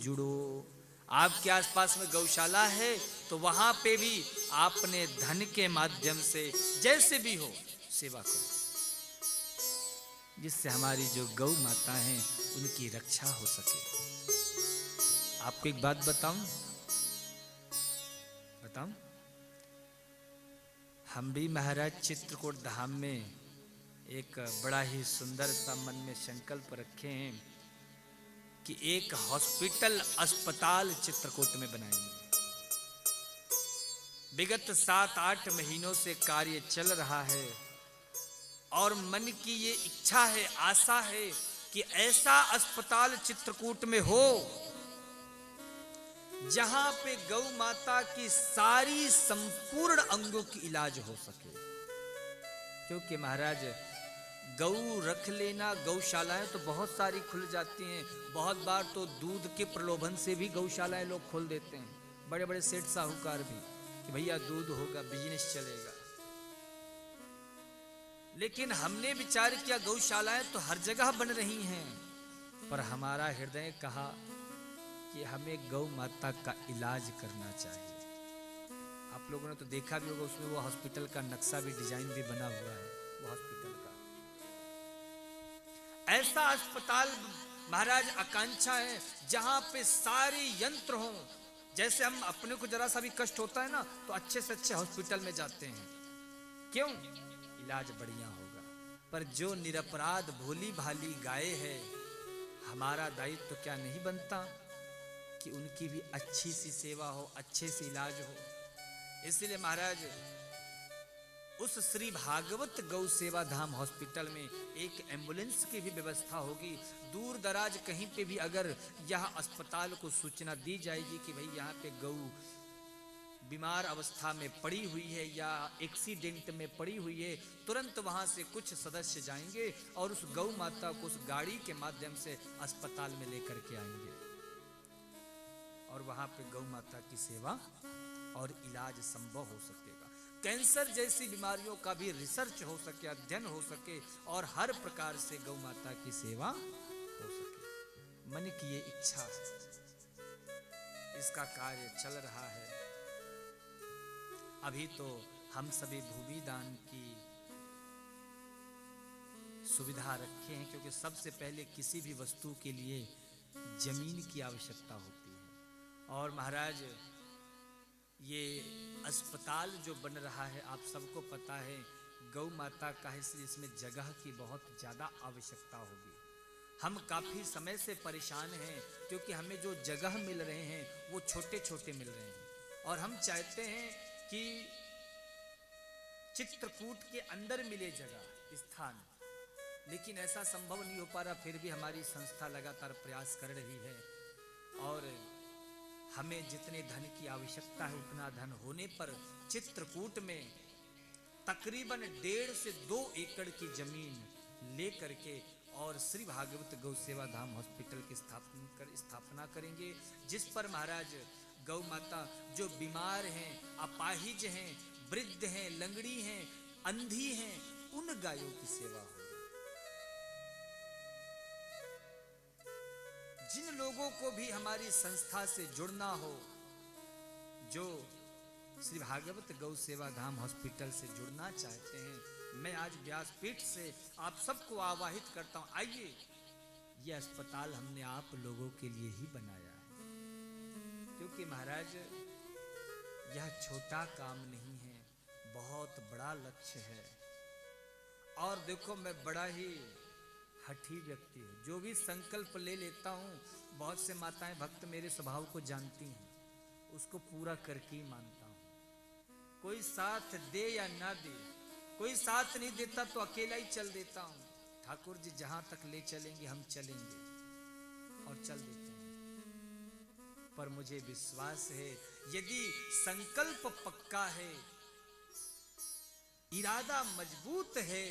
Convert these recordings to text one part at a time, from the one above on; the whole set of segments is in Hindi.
जुड़ो। आपके आसपास में गौशाला है तो वहां पे भी आपने धन के माध्यम से जैसे भी हो सेवा करो, जिससे हमारी जो गौ माता हैं उनकी रक्षा हो सके। आपको एक बात बताऊं, हम भी महाराज चित्रकूट धाम में एक बड़ा ही सुंदर सा मन में संकल्प रखे हैं कि एक हॉस्पिटल अस्पताल चित्रकूट में बनाएंगे। विगत 7-8 महीनों से कार्य चल रहा है और मन की ये इच्छा है, आशा है कि ऐसा अस्पताल चित्रकूट में हो जहां पे गौ माता की सारी संपूर्ण अंगों की इलाज हो सके। क्योंकि महाराज गौ रख लेना, गौशालाएं तो बहुत सारी खुल जाती हैं। बहुत बार तो दूध के प्रलोभन से भी गौशालाएं लोग खोल देते हैं, बड़े बड़े सेठ साहूकार भी, कि भैया दूध होगा, बिजनेस चलेगा। लेकिन हमने विचार किया गौशालाएं तो हर जगह बन रही हैं, पर हमारा हृदय कहा कि हमें गौ माता का इलाज करना चाहिए। आप लोगों ने तो देखा भी होगा, उसमें वो हॉस्पिटल का नक्शा भी, डिजाइन भी बना हुआ है वो हॉस्पिटल का। ऐसा अस्पताल महाराज आकांक्षा है जहां पे सारे यंत्र हों। जैसे हम अपने को जरा सा भी कष्ट होता है ना तो अच्छे से अच्छे हॉस्पिटल में जाते हैं, क्यों? इलाज बढ़िया होगा। पर जो निरपराध भोली भाली गाय है, हमारा दायित्व तो क्या नहीं बनता कि उनकी भी अच्छी सी सेवा हो, अच्छे से इलाज हो। इसलिए महाराज उस श्री भागवत गौ सेवा धाम हॉस्पिटल में एक एम्बुलेंस की भी व्यवस्था होगी। दूर दराज कहीं पे भी अगर यह अस्पताल को सूचना दी जाएगी कि भाई यहाँ पे गौ बीमार अवस्था में पड़ी हुई है या एक्सीडेंट में पड़ी हुई है, तुरंत वहां से कुछ सदस्य जाएंगे और उस गौ माता को उस गाड़ी के माध्यम से अस्पताल में लेकर के आएंगे और वहां पे गौ माता की सेवा और इलाज संभव हो सकेगा। कैंसर जैसी बीमारियों का भी रिसर्च हो सके, अध्ययन हो सके और हर प्रकार से गौ माता की सेवा हो सके। मन की ये इच्छा है, इसका कार्य चल रहा है। अभी तो हम सभी भूमि दान की सुविधा रखे हैं, क्योंकि सबसे पहले किसी भी वस्तु के लिए जमीन की आवश्यकता होती है। और महाराज ये अस्पताल जो बन रहा है, आप सबको पता है गौ माता का है, इसलिए इसमें जगह की बहुत ज़्यादा आवश्यकता होगी। हम काफ़ी समय से परेशान हैं क्योंकि हमें जो जगह मिल रहे हैं वो छोटे छोटे मिल रहे हैं और हम चाहते हैं कि चित्रकूट के अंदर मिले जगह, स्थान, लेकिन ऐसा संभव नहीं हो पा रहा। फिर भी हमारी संस्था लगातार प्रयास कर रही है और हमें जितने धन की आवश्यकता है उतना धन होने पर चित्रकूट में तकरीबन 1.5 से 2 एकड़ की जमीन ले करके और श्री भागवत गौ सेवा धाम हॉस्पिटल की स्थापना करेंगे, जिस पर महाराज गौ माता जो बीमार हैं, अपाहिज हैं, वृद्ध हैं, लंगड़ी हैं, अंधी हैं, उन गायों की सेवा हो। जिन लोगों को भी हमारी संस्था से जुड़ना हो, जो श्री भागवत गौ सेवा धाम हॉस्पिटल से जुड़ना चाहते हैं, मैं आज व्यासपीठ से आप सबको आवाहित करता हूं, आइए, यह अस्पताल हमने आप लोगों के लिए ही बनाया है। क्योंकि महाराज यह छोटा काम नहीं है, बहुत बड़ा लक्ष्य है। और देखो, मैं बड़ा ही हठी व्यक्ति हूँ, जो भी संकल्प ले लेता हूँ, बहुत से माताएं भक्त मेरे स्वभाव को जानती हैं, उसको पूरा करके ही मानता हूँ। कोई साथ दे या ना दे, कोई साथ नहीं देता तो अकेला ही चल देता हूँ। ठाकुर जी जहां तक ले चलेंगे हम चलेंगे और चल देते हैं। पर मुझे विश्वास है यदि संकल्प पक्का है, इरादा मजबूत है,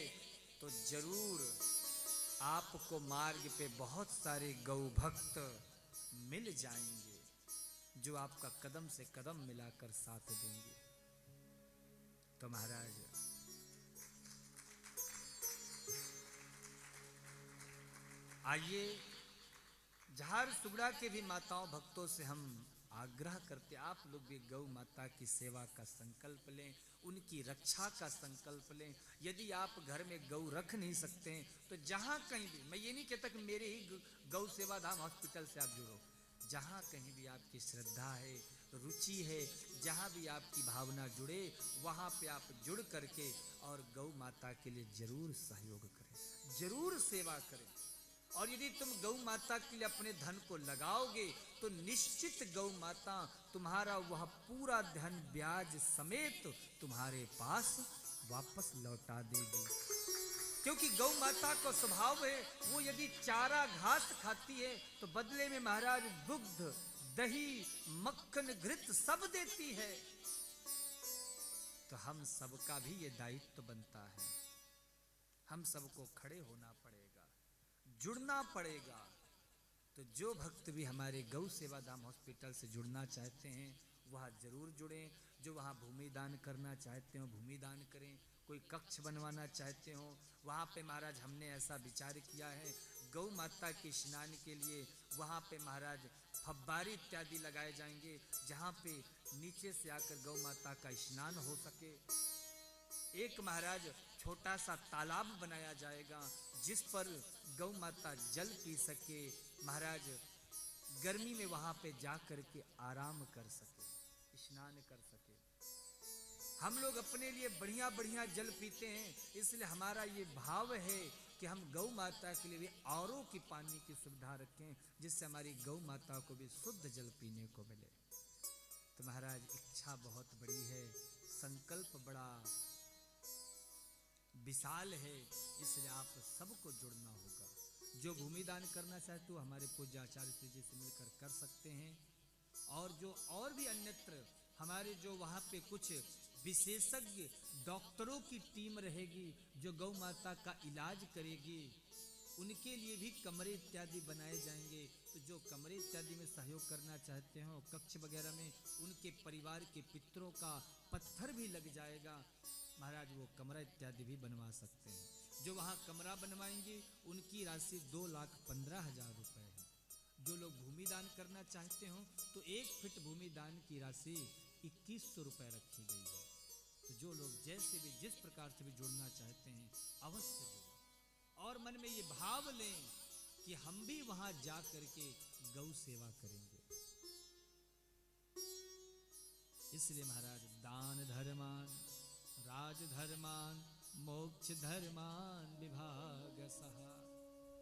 तो जरूर आपको मार्ग पे बहुत सारे गौ भक्त मिल जाएंगे जो आपका कदम से कदम मिलाकर साथ देंगे। तो महाराज आइए, झारसुगड़ा के भी माताओं भक्तों से हम आग्रह करते, आप लोग भी गौ माता की सेवा का संकल्प लें, उनकी रक्षा का संकल्प लें। यदि आप घर में गौ रख नहीं सकते हैं तो जहाँ कहीं भी, मैं ये नहीं कहता कि मेरे ही गौ सेवा धाम हॉस्पिटल से आप जुड़ो, जहाँ कहीं भी आपकी श्रद्धा है, रुचि है, जहाँ भी आपकी भावना जुड़े, वहाँ पे आप जुड़ करके और गौ माता के लिए जरूर सहयोग करें, जरूर सेवा करें। और यदि तुम गौ माता के लिए अपने धन को लगाओगे तो निश्चित गौ माता तुम्हारा वह पूरा धन ब्याज समेत तुम्हारे पास वापस लौटा देगी। क्योंकि गौ माता का स्वभाव है, वो यदि चारा घास खाती है तो बदले में महाराज दुग्ध, दही, मक्खन, घृत सब देती है। तो हम सबका भी ये दायित्व बनता है, हम सबको खड़े होना पड़ेगा, जुड़ना पड़ेगा। तो जो भक्त भी हमारे गौ सेवा धाम हॉस्पिटल से जुड़ना चाहते हैं वह जरूर जुड़ें। जो वहाँ भूमि दान करना चाहते हो भूमि दान करें, कोई कक्ष बनवाना चाहते हो वहाँ पे महाराज हमने ऐसा विचार किया है, गौ माता के स्नान के लिए वहाँ पे महाराज फब्बारी इत्यादि लगाए जाएंगे, जहाँ पे नीचे से आकर गौ माता का स्नान हो सके। एक महाराज छोटा सा तालाब बनाया जाएगा जिस पर गौ माता जल पी सके, महाराज गर्मी में वहां पे जा करके आराम कर सके, स्नान कर सके। हम लोग अपने लिए बढ़िया बढ़िया जल पीते हैं, इसलिए हमारा ये भाव है कि हम गौ माता के लिए भी औरों की पानी की सुविधा रखें, जिससे हमारी गौ माता को भी शुद्ध जल पीने को मिले। तो महाराज इच्छा बहुत बड़ी है, संकल्प बड़ा विशाल है, इसलिए आप सबको जुड़ना होगा। जो भूमि दान करना चाहते हो हमारे पूज्य आचार्य जी से मिलकर कर सकते हैं, और जो और भी अन्यत्र हमारे जो वहाँ पे कुछ विशेषज्ञ डॉक्टरों की टीम रहेगी जो गौ माता का इलाज करेगी, उनके लिए भी कमरे इत्यादि बनाए जाएंगे। तो जो कमरे इत्यादि में सहयोग करना चाहते हो, कक्ष वगैरह में उनके परिवार के पितरों का पत्थर भी लग जाएगा, महाराज वो कमरा इत्यादि भी बनवा सकते हैं। जो वहाँ कमरा बनवाएंगे उनकी राशि 2,15,000 रुपए है। जो लोग भूमि दान करना चाहते हो तो 1 फीट भूमि दान की राशि 2100 रुपए रखी गई है। तो जो लोग जैसे भी जिस प्रकार से भी जुड़ना चाहते हैं अवश्य जुड़ें, और मन में ये भाव लें कि हम भी वहां जा करके गौ सेवा करेंगे। इसलिए महाराज दान धर्मान, राज धर्मान, मोक्ष धर्मान विभाग सहा,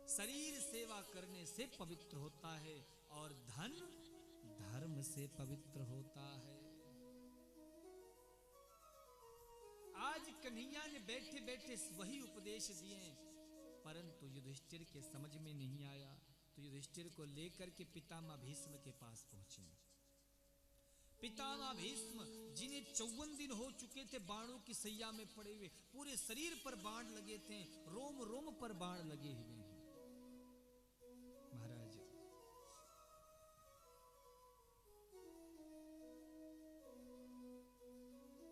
शरीर सेवा करने से पवित्र होता है और धन धर्म से पवित्र होता है। आज कन्हैया ने बैठे बैठे वही उपदेश दिए, परंतु युधिष्ठिर के समझ में नहीं आया, तो युधिष्ठिर को लेकर के पितामह भीष्म के पास पहुंचे। पितामह भीष्म जिन्हें 54 दिन हो चुके थे बाणों की सैया में पड़े हुए, पूरे शरीर पर बाण लगे थे, रोम रोम पर बाण लगे हुए हैं। महाराज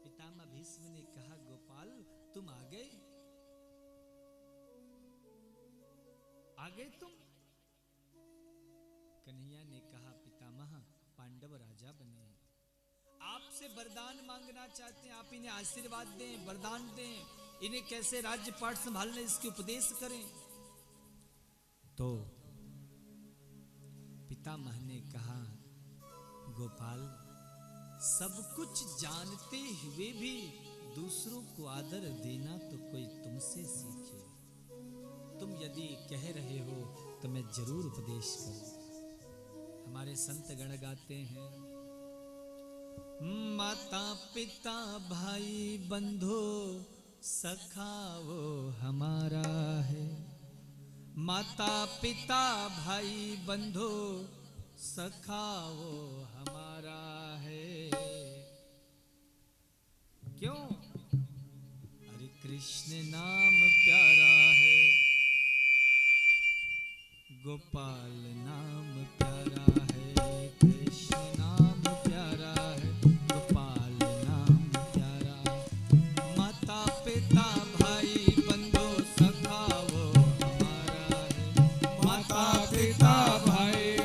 पितामह भीष्म ने कहा, गोपाल तुम आ गए तुम? कन्हैया ने कहा, पितामह पांडव राजा बने, आपसे वरदान मांगना चाहते हैं, आप इन्हें आशीर्वाद दें, वरदान दें, इन्हें कैसे राज्य पाठ संभालने इसके उपदेश करें। तो पितामह ने कहा, गोपाल सब कुछ जानते हुए भी दूसरों को आदर देना तो कोई तुमसे सीखे। तुम यदि कह रहे हो तो मैं जरूर उपदेश करूं। हमारे संत गण गाते हैं, माता पिता भाई बंधु सखा वो हमारा है, माता पिता भाई बंधु सखा वो हमारा है। क्यों? हरे कृष्ण नाम प्यारा है, गोपाल नाम प्यारा है, कृष्ण नाम प्यारा है, गोपाल नाम प्यारा, माता पिता भाई बंधु सखा वो हमारा है, माता पिता भाई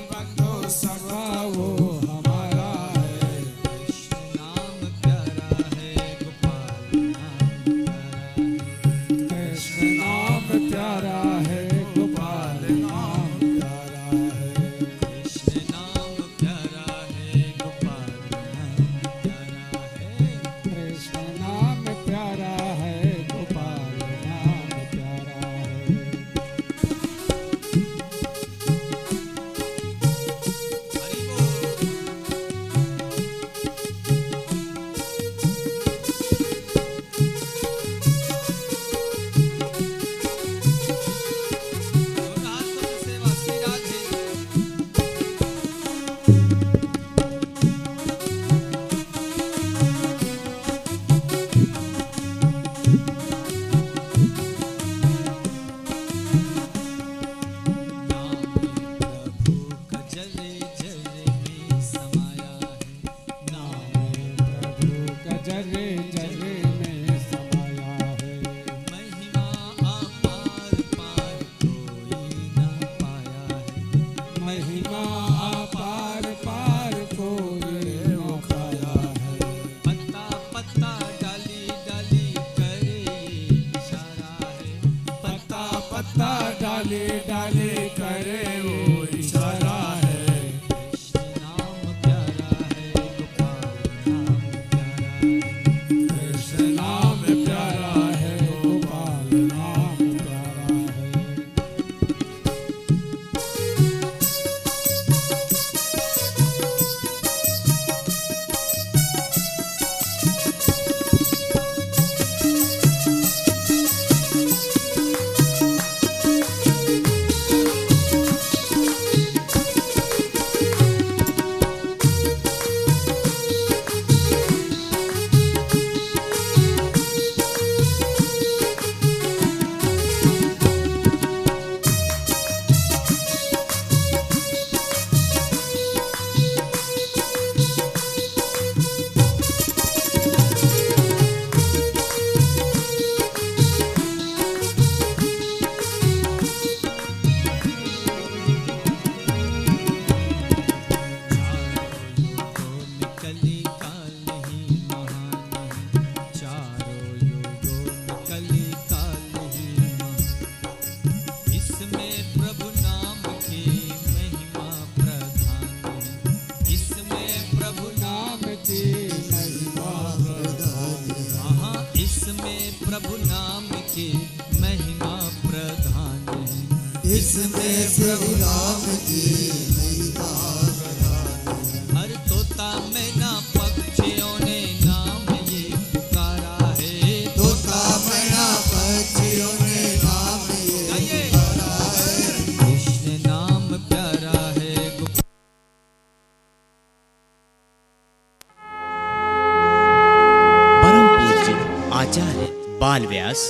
बाल व्यास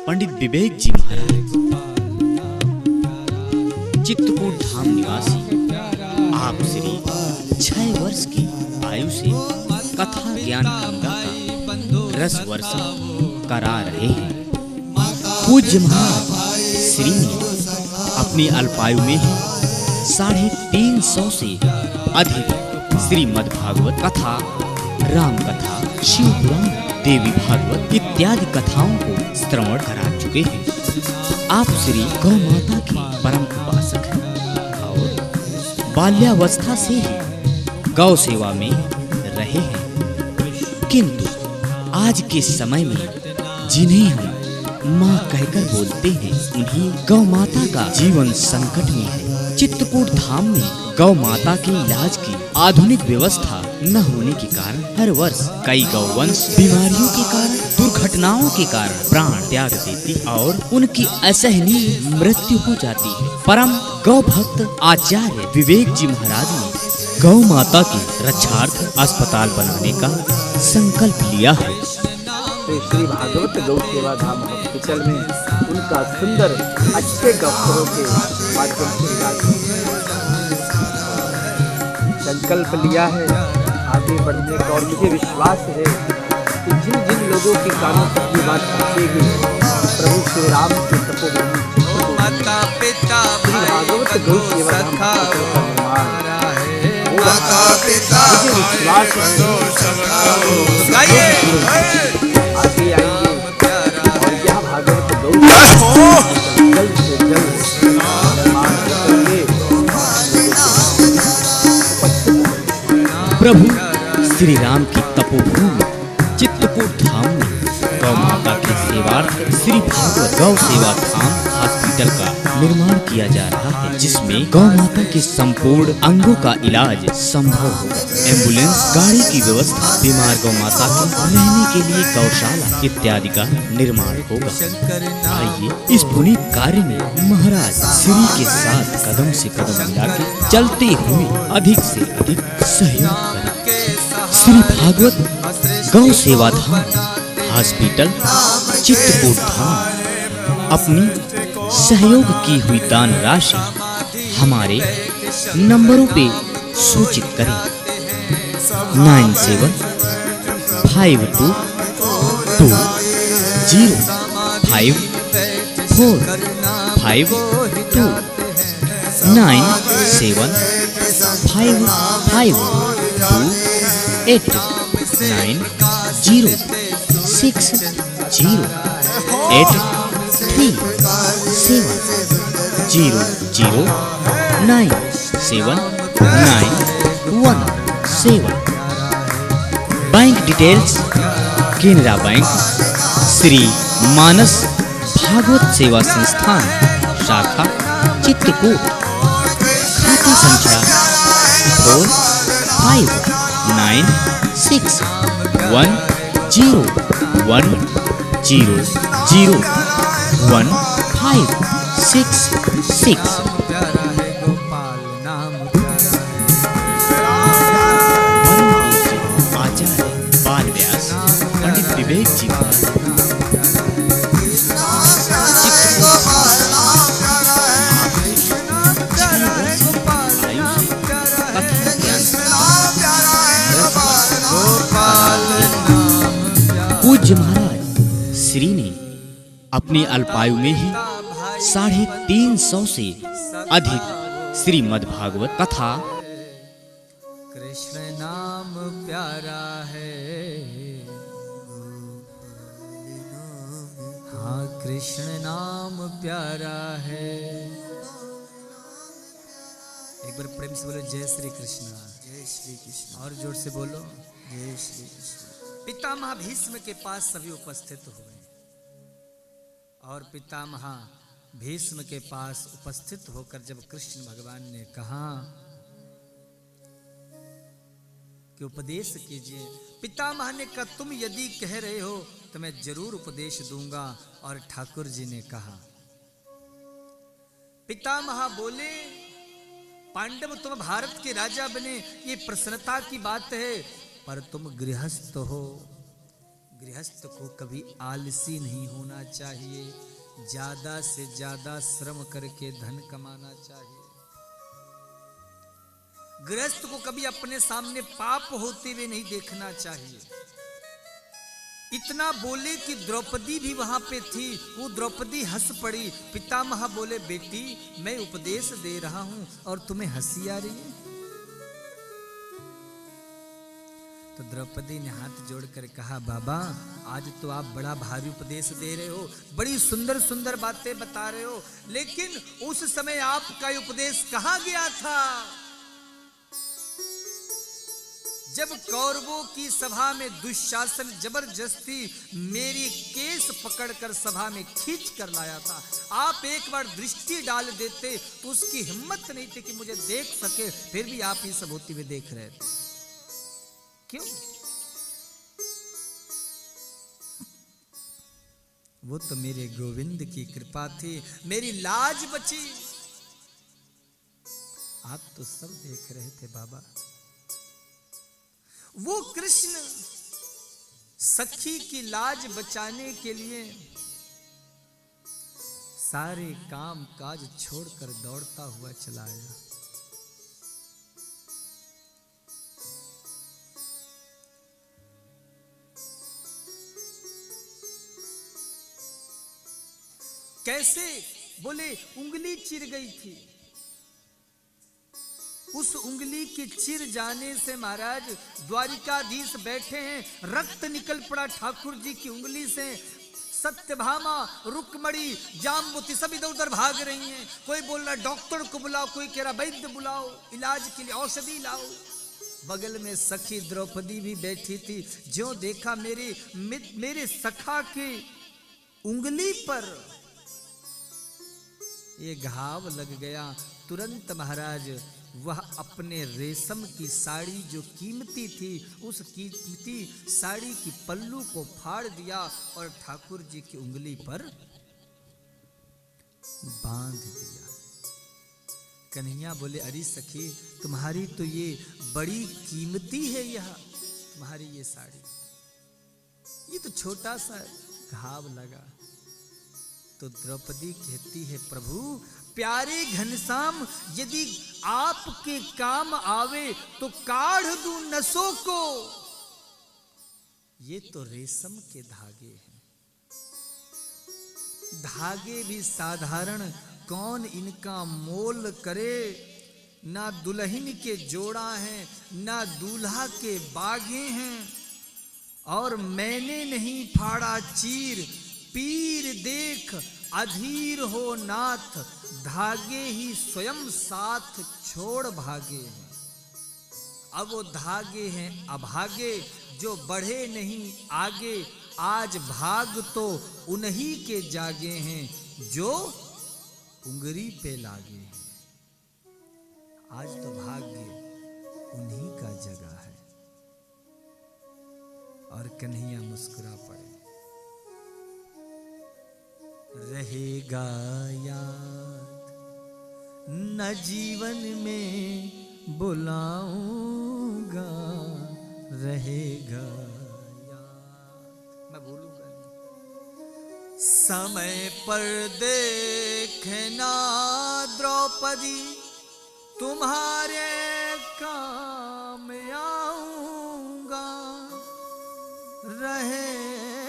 पंडित विवेक जी महाराज चित्रकूट धाम निवासी आप श्री 6 वर्ष की आयु से कथा ज्ञान गंगा का रस वर्षा करा रहे हैं। पूज्य महाराज श्री ने अपनी अल्पायु में ही 350 से अधिक श्रीमद् भागवत कथा, राम कथा, शिव पुराण, देवी भागवत इत्यादि कथाओं को श्रवण करा चुके हैं। आप श्री गौ माता के परम उपासक हैं और बाल्यावस्था से ही गौ सेवा में रहे हैं, किंतु आज के समय में जिन्हें हम माँ कहकर बोलते हैं, उन्हीं गौ माता का जीवन संकट में है। चित्रकूट धाम में गौ माता के इलाज की आधुनिक व्यवस्था न होने के कारण हर वर्ष कई गौवंश बीमारियों के कारण, दुर्घटनाओं के कारण प्राण त्याग देती और उनकी असहनीय मृत्यु हो जाती है। परम गौ भक्त आचार्य विवेक जी महाराज ने गौ माता की रक्षार्थ अस्पताल बनाने का संकल्प लिया है। तो श्री भागवत गौ सेवा धाम हॉस्पिटल में उनका सुंदर अच्छे डॉक्टरों के माध्यम से इलाज संकल्प लिया है आगे बढ़ने का। और मुझे विश्वास है कि जिन जिन लोगों के कानों तक ये बात पहुंचेगी, प्रभु श्री राम के तपोभूमि माता पिता श्री भागवत गौ सेवा धाम हॉस्पिटल का निर्माण होगा। मुझे विश्वास है आगे आएंगे और यह भागवत गौ जल्द से जल्द निर्माण करेंगे। प्रभु श्री राम की तपोभूमि चित्रकूट धाम में गौ माता के सेवार्थ श्री भागवत गौ सेवा धाम हॉस्पिटल का निर्माण किया जा रहा है, जिसमें गौ माता के संपूर्ण अंगों का इलाज संभव होगा। एम्बुलेंस गाड़ी की व्यवस्था, बीमार गौ माता के रहने के लिए गौशाला इत्यादि का निर्माण होगा। आइए इस पुनीत कार्य में महाराज श्री के साथ कदम से कदम मिलाकर चलते हुए अधिक से अधिक सहयोग करें। श्री भागवत गौ सेवा धाम हॉस्पिटल चित्रकूट धाम अपनी सहयोग की हुई दान राशि हमारे नंबरों पे सूचित करें। 9752054552 979060 bank details Canara bank Shri Manas Bhagwat Seva Sansthan शाखा चित्रकूट, खाता संख्या 45961001501566। आचार्य बाल व्यास पंडित विवेक जी पूज्य महाराज श्री ने अपनी अल्पायु में ही 350 से अधिक श्रीमद् भागवत कथा। कृष्ण नाम प्यारा है, हाँ कृष्ण नाम प्यारा है। एक बार प्रेम से बोलो जय श्री कृष्ण। जय श्री कृष्ण। और जोर से बोलो जय श्री कृष्ण। पितामह भीष्म के पास सभी उपस्थित हुए और पितामह भीष्म के पास उपस्थित होकर जब कृष्ण भगवान ने कहा कि उपदेश कीजिए, पितामह ने कहा तुम यदि कह रहे हो तो मैं जरूर उपदेश दूंगा। और ठाकुर जी ने कहा, पितामह बोले पांडव तुम भारत के राजा बने ये प्रसन्नता की बात है, पर तुम गृहस्थ हो, गृहस्थ को कभी आलसी नहीं होना चाहिए, ज्यादा से ज्यादा श्रम करके धन कमाना चाहिए। गृहस्थ को कभी अपने सामने पाप होते हुए नहीं देखना चाहिए। इतना बोले कि द्रौपदी भी वहां पे थी, वो द्रौपदी हंस पड़ी। पितामह बोले, बेटी मैं उपदेश दे रहा हूं और तुम्हें हंसी आ रही है। तो द्रौपदी ने हाथ जोड़कर कहा, बाबा आज तो आप बड़ा भारी उपदेश दे रहे हो, बड़ी सुंदर सुंदर बातें बता रहे हो, लेकिन उस समय आपका उपदेश कहाँ गया था जब कौरवों की सभा में दुशासन जबरदस्ती मेरी केस पकड़कर सभा में खींच कर लाया था। आप एक बार दृष्टि डाल देते तो उसकी हिम्मत नहीं थी कि मुझे देख सके, फिर भी आप ये सब होते हुए देख रहे थे। क्यों? वो तो मेरे गोविंद की कृपा थी, मेरी लाज बची। आप तो सब देख रहे थे बाबा। वो कृष्ण सखी की लाज बचाने के लिए सारे काम काज छोड़कर दौड़ता हुआ चला आया। कैसे? बोले उंगली चिर गई थी। उस उंगली के चिर जाने से महाराज द्वारिकाधीश बैठे हैं, रक्त निकल पड़ा ठाकुर जी की उंगली से। सत्यभामा, रुक्मणी, जाम्बुती सब इधर उधर भाग रही हैं। कोई बोल रहा डॉक्टर को बुलाओ, कोई कह रहा वैद्य बुलाओ, इलाज के लिए औषधि लाओ। बगल में सखी द्रौपदी भी बैठी थी। जो देखा मेरे सखा की उंगली पर ये घाव लग गया। तुरंत महाराज वह अपने रेशम की साड़ी जो कीमती थी, उस कीमती साड़ी की पल्लू को फाड़ दिया और ठाकुर जी की उंगली पर बांध दिया। कन्हैया बोले, अरे सखी तुम्हारी तो ये बड़ी कीमती है, यह तुम्हारी ये साड़ी, ये तो छोटा सा घाव लगा। तो द्रौपदी कहती है, प्रभु प्यारे घनश्याम, यदि आपके काम आवे तो काढ़ दूं नसों को। ये तो रेशम के धागे हैं, धागे भी साधारण, कौन इनका मोल करे। ना दुल्हन के जोड़ा हैं, ना दूल्हा के बागे हैं। और मैंने नहीं फाड़ा चीर, पीर देख अधीर हो नाथ, धागे ही स्वयं साथ छोड़ भागे हैं। अब वो धागे हैं अभागे, जो बढ़े नहीं आगे। आज भाग तो उन्हीं के जागे हैं, जो उंगली पे लागे हैं। आज तो भाग्य उन्हीं का जगह है। और कन्हैया मुस्कुरा पड़े। रहेगा याद न जीवन में बुलाऊंगा, रहेगा याद, मैं भूलूंगा नहीं। समय पर देखना द्रौपदी, तुम्हारे काम आऊंगा, रहेगा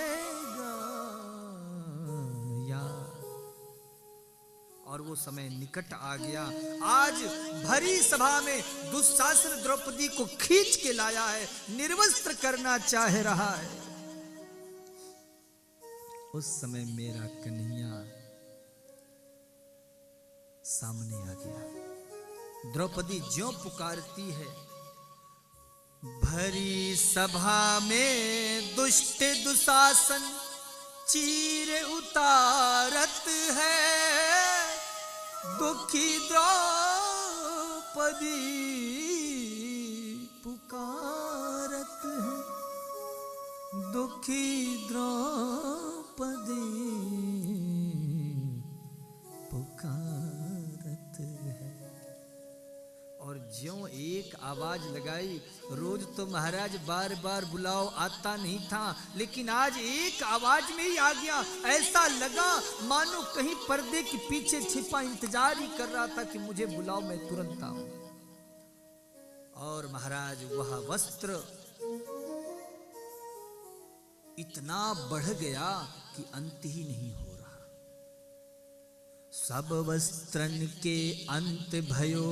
और वो समय निकट आ गया। आज भरी सभा में दुशासन द्रौपदी को खींच के लाया है, निर्वस्त्र करना चाह रहा है। उस समय मेरा कन्हैया सामने आ गया। द्रौपदी ज्यों पुकारती है, भरी सभा में दुष्ट दुशासन चीर उतारत है, दुखी द्रौपदी पुकारत है, दुखी द्रौपदी पुकारत है। और ज्यों एक आवाज लगाई। रोज तो महाराज बार बार बुलाओ आता नहीं था, लेकिन आज एक आवाज में ही आ गया। ऐसा लगा मानो कहीं पर्दे के पीछे छिपा इंतजार ही कर रहा था कि मुझे बुलाओ, मैं तुरंत आऊं। और महाराज वह वस्त्र इतना बढ़ गया कि अंत ही नहीं हो रहा। सब वस्त्रन के अंत भयो,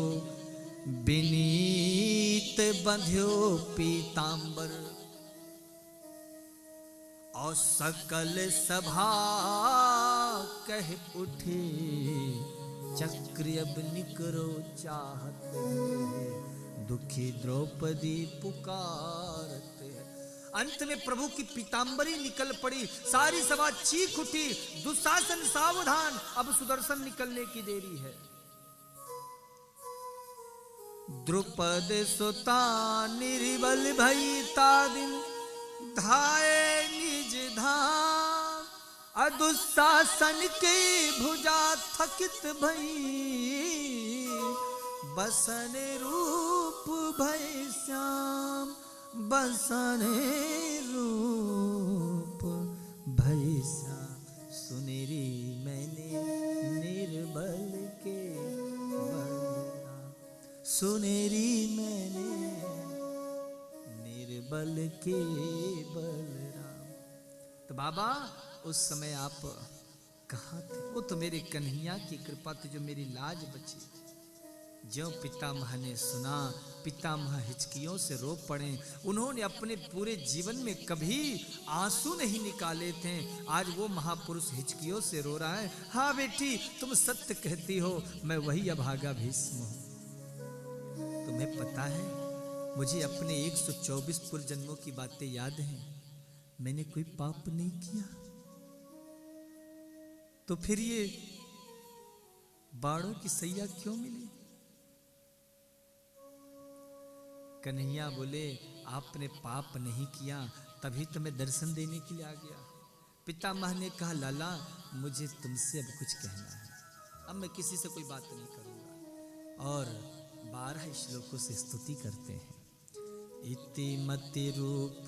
बिनीत बंध्यो पीतांबर। और सकल सभा कह उठे, चक्र अब निकरो चाहत है, दुखी द्रौपदी पुकारत है। अंत में प्रभु की पीतांबरी निकल पड़ी, सारी सभा चीख उठी, दुशासन सावधान, अब सुदर्शन निकलने की देरी है। द्रुपद सुता निर्बल भई तादिन, धाये निज धाम। दुशासन के भुजा थकित भई, बसन रूप भय श्याम। बसन रूप भय श्याम, सुनेरी मैंने निर्बल के बलराम। सुनेरी मैंने निर्बल के बलराम। तो बाबा उस समय आप कहाँ थे? वो तो मेरे कन्हैया की कृपा थी जो मेरी लाज बची। जो पितामह ने सुना, पितामह हिचकियों से रो पड़े। उन्होंने अपने पूरे जीवन में कभी आंसू नहीं निकाले थे, आज वो महापुरुष हिचकियों से रो रहा है। हाँ बेटी, तुम सत्य कहती हो, मैं वही अभागा भीष्म हूं। तुम्हें पता है, मुझे अपने 124 पूर्व जन्मों की बातें याद हैं। मैंने कोई पाप नहीं किया, तो फिर ये बाड़ों की सैया क्यों मिली? कन्हैया बोले, आपने पाप नहीं किया, तभी तो मैं दर्शन देने के लिए आ गया। पितामह ने कहा, लाला मुझे तुमसे अब कुछ कहना है, अब मैं किसी से कोई बात नहीं करूंगा। और 12 श्लोकों से स्तुति करते हैं। इति मति रूप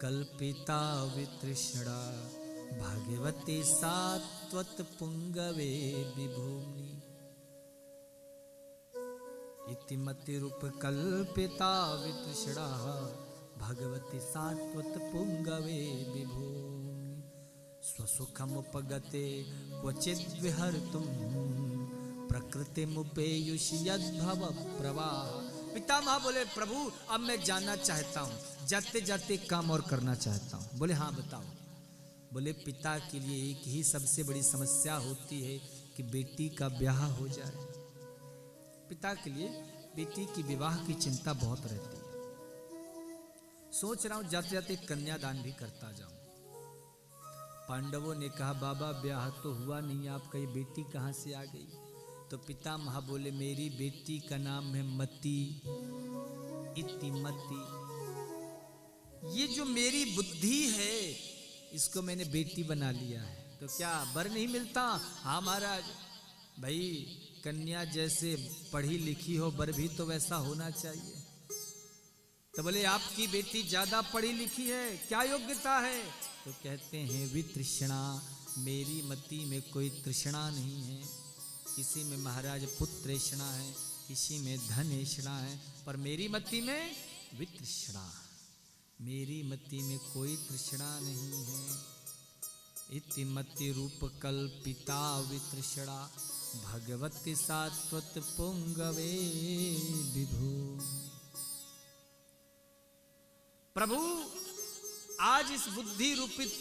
कल्पिता वितृष्णा, भागवती सात्वत पुंगवे विभूमि। इति मति रूप कल्पिता वितृष्णा, भगवती सात्वत पुंगवे विभूमि। स्वसुखम उपगते क्वचिद विहर्तुम, प्रकृति मुपेयुष यद्भव प्रवाह। पितामह बोले, प्रभु अब मैं जानना चाहता हूँ, जाते जाते काम और करना चाहता हूँ। बोले हाँ बताओ। बोले पिता के लिए एक ही सबसे बड़ी समस्या होती है कि बेटी का ब्याह हो जाए। पिता के लिए बेटी की विवाह की चिंता बहुत रहती है। सोच रहा हूं जाते जाते कन्यादान भी करता जाऊं। पांडवों ने कहा, बाबा ब्याह तो हुआ नहीं, आपका ये बेटी कहां से आ गई? तो पितामह बोले, मेरी बेटी का नाम है मति। इति मति, ये जो मेरी बुद्धि है इसको मैंने बेटी बना लिया है। तो क्या वर नहीं मिलता? हाँ महाराज, भाई कन्या जैसे पढ़ी लिखी हो, वर भी तो वैसा होना चाहिए। तो बोले, आपकी बेटी ज्यादा पढ़ी लिखी है, क्या योग्यता है? तो कहते हैं, वितृष्णा, मेरी मति में कोई तृष्णा नहीं है। किसी में महाराज पुत्रेष्णा है, किसी में धनेष्णा है, पर मेरी मति में वितृष्णा, मेरी मति में कोई तृष्णा नहीं है। इति मति रूप कल्पिता वितृष्णा, भगवती सात्वत पुंगवे विभू। प्रभु आज इस बुद्धि रूपित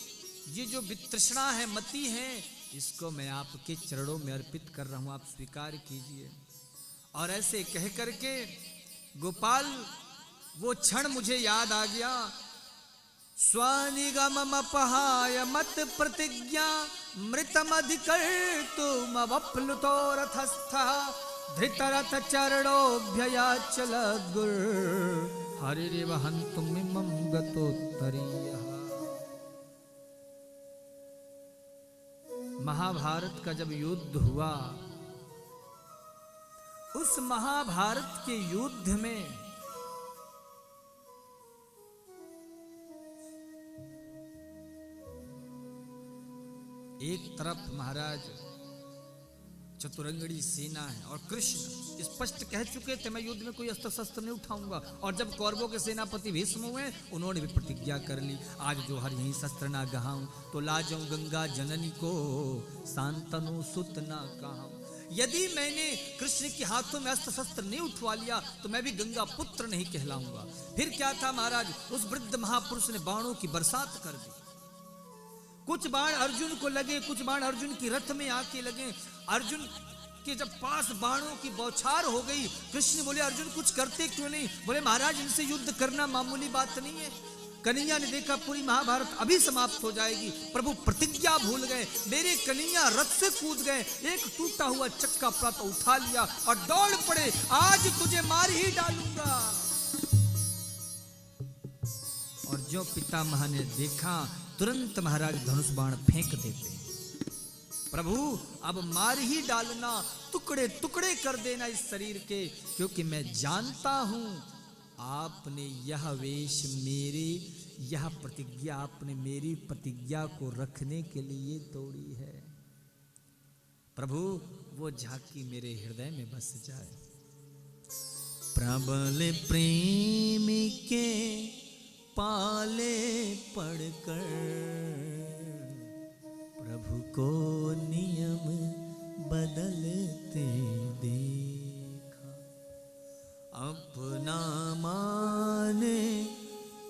ये जो वितृष्णा है, मति है, इसको मैं आपके चरणों में अर्पित कर रहा हूं, आप स्वीकार कीजिए। और ऐसे कह करके गोपाल, वो क्षण मुझे याद आ गया। स्वानिगमम अपहाय मत प्रतिज्ञा, मृतम अधिकर्तुम वप्लुतो रथस्थः, धृतरथ चरणोभ्ययाचल गुर, हरिरिव हन्तुम इमं गतोत्तरीयः। महाभारत का जब युद्ध हुआ, उस महाभारत के युद्ध में एक तरफ महाराज चतुरंगड़ी सेना है और कृष्ण स्पष्ट कह चुके थे मैं युद्ध में कोई अस्त्र शस्त्र नहीं उठाऊंगा। और जब कौरवों के सेनापति भीष्म हुए उन्होंने भी प्रतिज्ञा कर ली, आज जो हर यहीं शस्त्र ना गहाऊं तो लाजऊं गंगा जननी को शांतनु सुत ना कहाऊं। यदि मैंने कृष्ण के हाथों में अस्त्र शस्त्र नहीं उठवा लिया तो मैं भी गंगा पुत्र नहीं कहलाऊंगा। फिर क्या था महाराज, उस वृद्ध महापुरुष ने बाणों की बरसात कर दी। कुछ बाण अर्जुन को लगे, कुछ बाण अर्जुन की रथ में आके लगे। अर्जुन के जब पास बाणों की बौछार हो गई, कृष्ण बोले अर्जुन कुछ करते क्यों नहीं? बोले महाराज इनसे युद्ध करना मामूली बात नहीं है। कन्हैया ने देखा पूरी महाभारत अभी समाप्त हो जाएगी, प्रभु प्रतिज्ञा भूल गए, मेरे कन्हैया रथ से कूद गए, एक टूटा हुआ चक्का प्रात उठा लिया और दौड़ पड़े, आज तुझे मार ही डालूंगा। और जो पितामह ने देखा तुरंत महाराज धनुष बाण फेंक देते हैं। प्रभु अब मार ही डालना, टुकड़े टुकड़े कर देना इस शरीर के, क्योंकि मैं जानता हूं आपने यह वेश मेरे, यह प्रतिज्ञा आपने मेरी प्रतिज्ञा को रखने के लिए तोड़ी है। प्रभु वो झांकी मेरे हृदय में बस जाए। प्रबल प्रेम के पाले पड़कर प्रभु को नियम बदलते देखा, अपना माने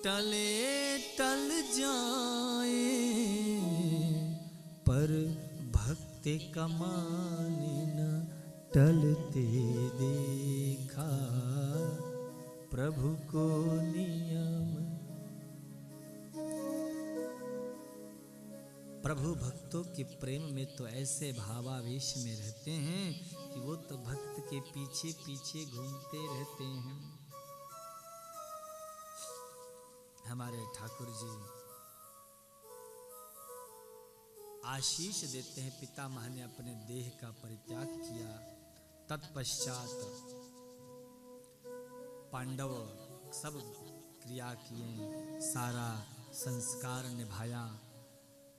टले टल जाए, पर भक्त का माने न टलते देखा, प्रभु को नियम। प्रभु भक्तों के प्रेम में तो ऐसे भावावेश में रहते हैं कि वो तो भक्त के पीछे पीछे घूमते रहते हैं। हमारे ठाकुर जी आशीष देते हैं, पितामह ने अपने देह का परित्याग किया, तत्पश्चात पांडव सब क्रिया किए, सारा संस्कार निभाया।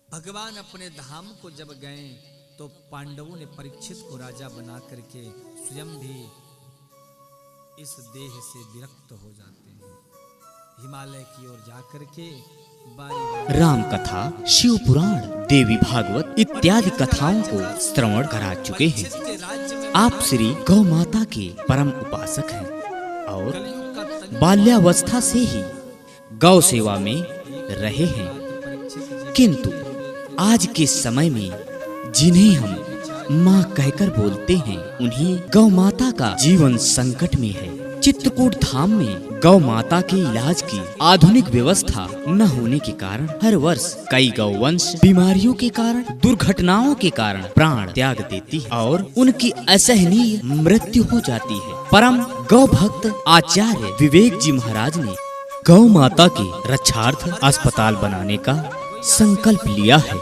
भगवान अपने धाम को जब गए तो पांडवों ने परीक्षित को राजा बना करके स्वयं भी इस देह से विरक्त हो जाते हैं, हिमालय की ओर जाकर के बारी राम कथा, शिव पुराण, देवी भागवत इत्यादि कथाओं को श्रवण करा चुके हैं। आप श्री गौ माता के परम उपासक हैं और बाल्यावस्था से ही गौ सेवा में रहे हैं, किंतु आज के समय में जिन्हें हम माँ कहकर बोलते हैं उन्हीं गौ माता का जीवन संकट में है। चित्रकूट धाम में गौ माता के इलाज की आधुनिक व्यवस्था न होने के कारण हर वर्ष कई गौवंश बीमारियों के कारण, दुर्घटनाओं के कारण प्राण त्याग देती है और उनकी असहनीय मृत्यु हो जाती है। परम गौ भक्त आचार्य विवेक जी महाराज ने गौ माता के रक्षार्थ अस्पताल बनाने का संकल्प लिया है।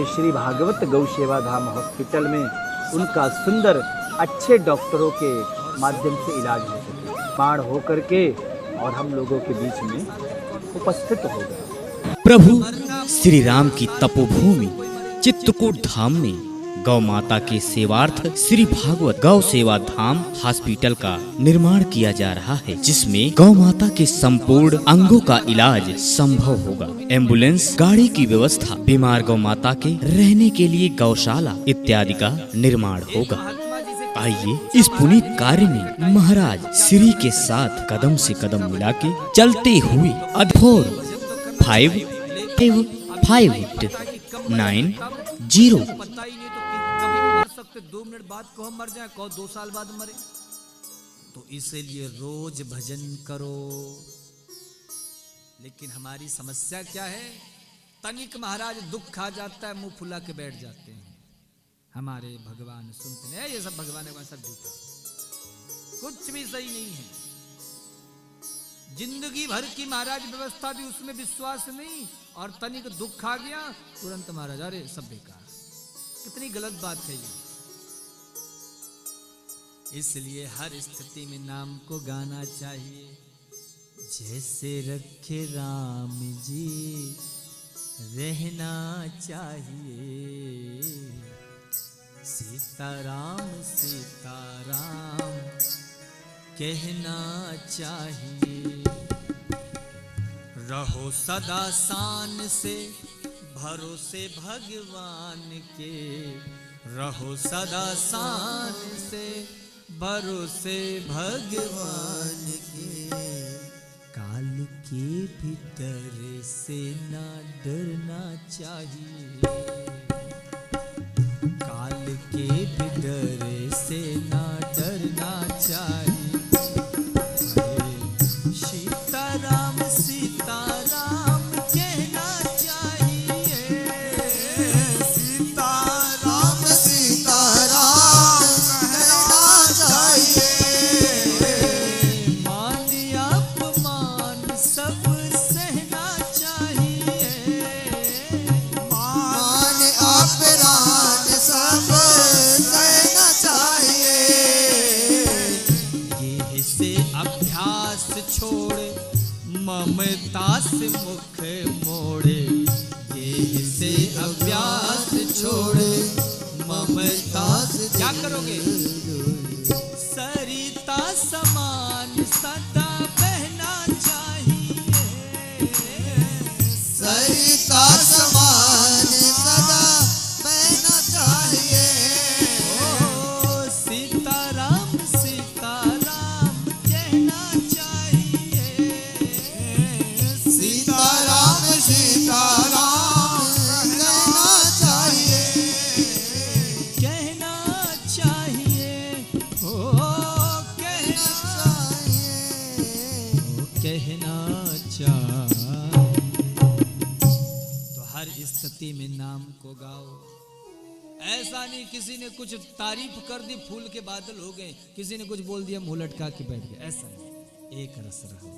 श्री भागवत गौ सेवा धाम हॉस्पिटल में उनका सुंदर अच्छे डॉक्टरों के माध्यम से इलाज हो सके, बाढ़ हो करके और हम लोगों के बीच में उपस्थित हो गए। प्रभु श्री राम की तपोभूमि चित्रकूट धाम में गौ माता के सेवार्थ श्री भागवत गौ सेवा धाम हॉस्पिटल का निर्माण किया जा रहा है, जिसमें गौ माता के संपूर्ण अंगों का इलाज संभव होगा। एम्बुलेंस गाड़ी की व्यवस्था, बीमार गौ माता के रहने के लिए गौशाला इत्यादि का निर्माण होगा। आइए इस पुनीत कार्य में महाराज श्री के साथ कदम से कदम मिला के चलते हुए 45559 2 मिनट बाद को हम मर जाए, कहो 2 साल बाद मरे, तो इसीलिए रोज भजन करो। लेकिन हमारी समस्या क्या है, तनिक महाराज दुख खा जाता है, मुंह फुला के बैठ जाते हैं। हमारे भगवान सुनते हैं, ये सब भगवान है सब झूठा, कुछ भी सही नहीं है। जिंदगी भर की महाराज व्यवस्था भी उसमें विश्वास नहीं, और तनिक दुख आ गया तुरंत महाराज अरे सब बेकार। कितनी गलत बात है ये। इसलिए हर स्थिति में नाम को गाना चाहिए। जैसे रखे राम जी रहना चाहिए। सीताराम सीताराम कहना चाहिए। रहो सदा शान से भरोसे भगवान के, रहो सदा शान से भरोसे भगवान के। काल के भी डर से ना डरना चाहिए, काल के भी डर से ना डरना चाहिए। सीताराम सीताराम कहना चाहिए, सीताराम सीताराम कहना चाहिए। मान अपमान सब सहना चाहिए, मान अपराध सब सहना चाहिए। गेह से अभ्यास छोड़े ममता से मुख मोड़े, गेह से अभ्यास छोड़े ममता से। क्या करोगे? सरिता समान सदा बहना चाहिए, सरिता समान सदा बहना चाहिए। ओ सीताराम सीताराम कहना चाहिए, सीताराम सीताराम कहना चाहिए। कहना चाहिए, ओ कहना कहना चाहिए। तो हर स्थिति में नाम को गाओ। ऐसा नहीं किसी ने कुछ तारीफ कर दी फूल के बादल हो गए, किसी ने कुछ बोल दिया मुंह लटका के बैठ गए, ऐसा नहीं। एक रस रहो।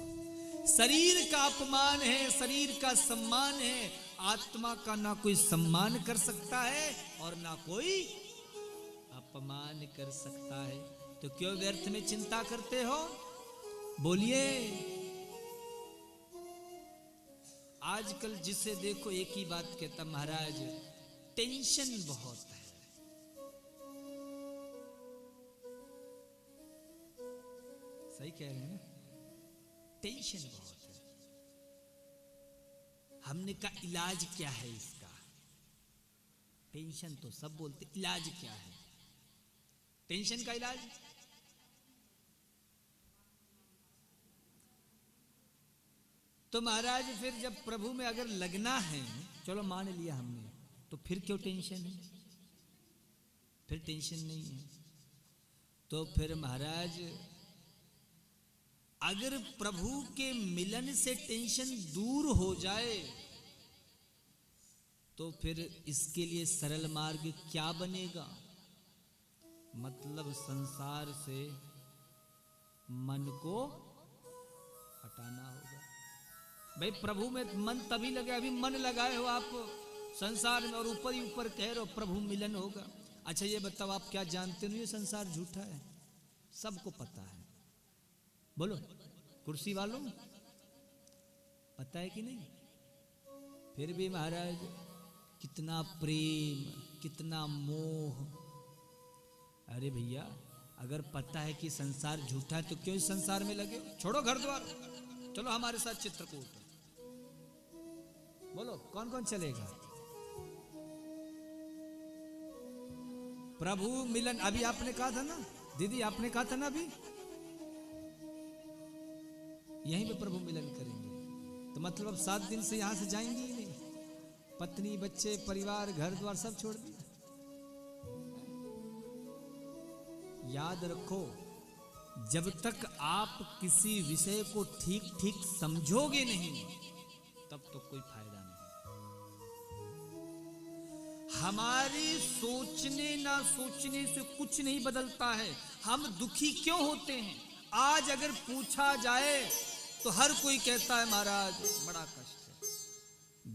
शरीर का अपमान है, शरीर का सम्मान है। आत्मा का ना कोई सम्मान कर सकता है और ना कोई अपमान कर सकता है। तो क्यों व्यर्थ में चिंता करते हो? बोलिए। आजकल जिसे देखो एक ही बात कहता, महाराज टेंशन बहुत है। सही कह रहे हैं, टेंशन बहुत है। हमने कहा इलाज क्या है इसका? टेंशन तो सब बोलते, इलाज क्या है? टेंशन का इलाज तो महाराज फिर जब प्रभु में अगर लगना है, चलो मान लिया हमने, तो फिर क्यों टेंशन है? फिर टेंशन नहीं है। तो फिर महाराज अगर प्रभु के मिलन से टेंशन दूर हो जाए तो फिर इसके लिए सरल मार्ग क्या बनेगा? मतलब संसार से मन को हटाना होगा। भाई प्रभु में मन तभी लगे, अभी मन लगाए हो आप संसार में और ऊपर ही ऊपर कह रहे हो प्रभु मिलन होगा। अच्छा ये बताओ, आप क्या जानते नहीं, ये संसार झूठा है, सबको पता है। बोलो कुर्सी वालों, पता है कि नहीं? फिर भी महाराज कितना प्रेम, कितना मोह। अरे भैया अगर पता है कि संसार झूठा है तो क्यों इस संसार में लगे? छोड़ो घर द्वार, चलो हमारे साथ चित्रकूट। बोलो कौन कौन चलेगा? प्रभु मिलन अभी आपने कहा था ना, दीदी आपने कहा था ना, अभी यहीं पे प्रभु मिलन करेंगे। तो मतलब अब 7 दिन से यहां से जाएंगे ही नहीं? पत्नी बच्चे परिवार घर द्वार सब छोड़ दिया? याद रखो, जब तक आप किसी विषय को ठीक ठीक समझोगे नहीं तब तो कोई फायदा नहीं। हमारी सोचने ना सोचने से कुछ नहीं बदलता है। हम दुखी क्यों होते हैं? आज अगर पूछा जाए तो हर कोई कहता है महाराज बड़ा कष्ट है।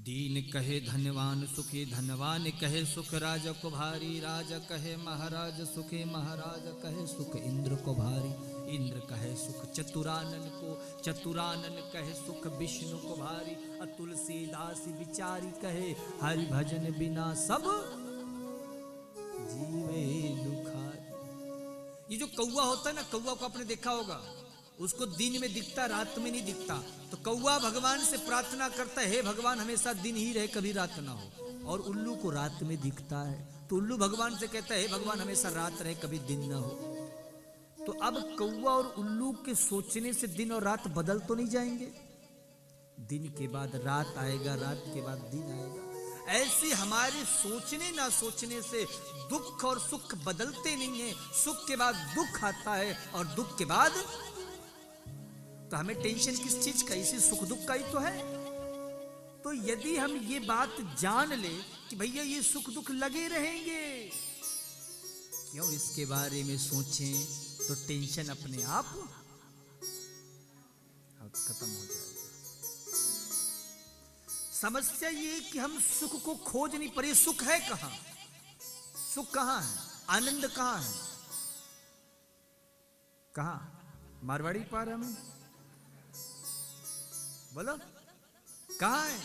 दीन कहे धनवान सुखी, धनवान कहे सुख राजा को भारी, राजा कहे महाराज सुखी, महाराज कहे सुख इंद्र को भारी। इंद्र कहे सुख चतुरानन को, चतुरानन कहे सुख विष्णु को भारी, तुलसीदास विचारी कहे हरि भजन बिना सब जीवे दुखारी। ये जो कौवा होता है ना, कौवा को आपने देखा होगा, उसको दिन में दिखता, रात में नहीं दिखता। तो कौवा भगवान से प्रार्थना करता है, हे भगवान हमेशा दिन ही रहे, कभी रात ना हो। और उल्लू को रात में दिखता है, तो उल्लू भगवान से कहता है, हे भगवान हमेशा रात रहे, कभी दिन ना हो। तो अब कौवा और उल्लू के सोचने से दिन और रात बदल तो नहीं जाएंगे? दिन के बाद रात आएगा, रात के बाद दिन आएगा। ऐसे हमारे सोचने ना सोचने से दुख और सुख बदलते नहीं है। सुख के बाद दुख आता है और दुख के बाद तो हमें टेंशन किस चीज का? इसी सुख दुख का ही तो है। तो यदि हम ये बात जान ले कि भैया ये सुख दुख लगे रहेंगे, क्यों इसके बारे में सोचें? तो टेंशन अपने आप खत्म हो जाएगा। समस्या ये कि हम सुख को खोज नहीं पा रहे। सुख है कहां? सुख कहां है? आनंद कहां है? कहां? मारवाड़ी पार हमें बोलो कहां है?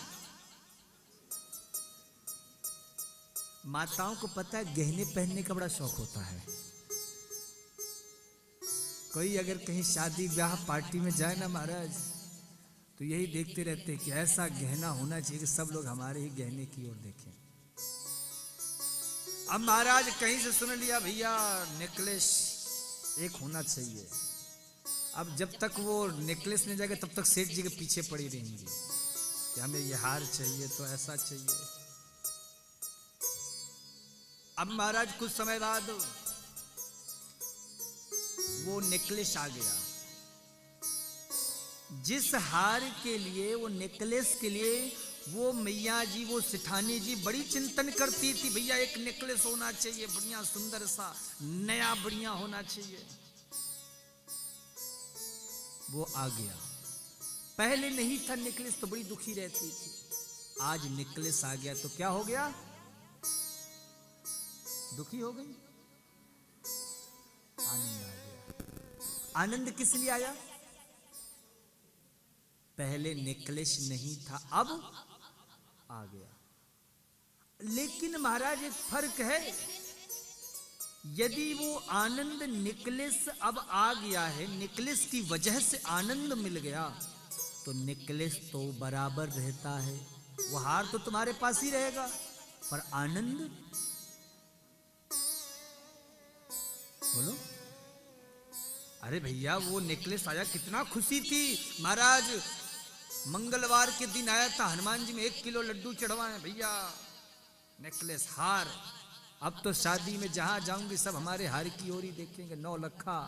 माताओं को पता है गहने पहनने का बड़ा शौक होता है। कोई अगर कहीं शादी ब्याह पार्टी में जाए ना महाराज, तो यही देखते रहते कि ऐसा गहना होना चाहिए कि सब लोग हमारे ही गहने की ओर देखें। अब महाराज कहीं से सुन लिया भैया नेकलेस एक होना चाहिए। अब जब तक वो नेकलेस नहीं जाएगा तब तक सेठ जी के पीछे पड़ी रहेंगी कि हमें ये हार चाहिए, तो ऐसा चाहिए। अब महाराज कुछ समय बाद वो नेकलेस आ गया। जिस हार के लिए, वो नेकलेस के लिए वो मैया जी, वो सिठानी जी बड़ी चिंतन करती थी, भैया एक नेकलेस होना चाहिए बढ़िया सुंदर सा, नया बढ़िया होना चाहिए। वो आ गया। पहले नहीं था नेकलेस तो बड़ी दुखी रहती थी। आज नेकलेस आ गया तो क्या हो गया? दुखी हो गई। आनंद आ गया। आनंद किस लिए आया? पहले नेकलेस नहीं था, अब आ गया। लेकिन महाराज एक फर्क है। यदि वो आनंद नेकलेस अब आ गया है, नेकलेस की वजह से आनंद मिल गया, तो नेकलेस तो बराबर रहता है। वो हार तो तुम्हारे पास ही रहेगा, पर आनंद बोलो। अरे भैया वो नेकलेस आया, कितना खुशी थी महाराज। मंगलवार के दिन आया था, हनुमान जी में 1 किलो लड्डू चढ़वाए भैया, नेकलेस हार। अब तो शादी में जहां जाऊंगी सब हमारे हार की ओर ही देखेंगे, 9 लखा।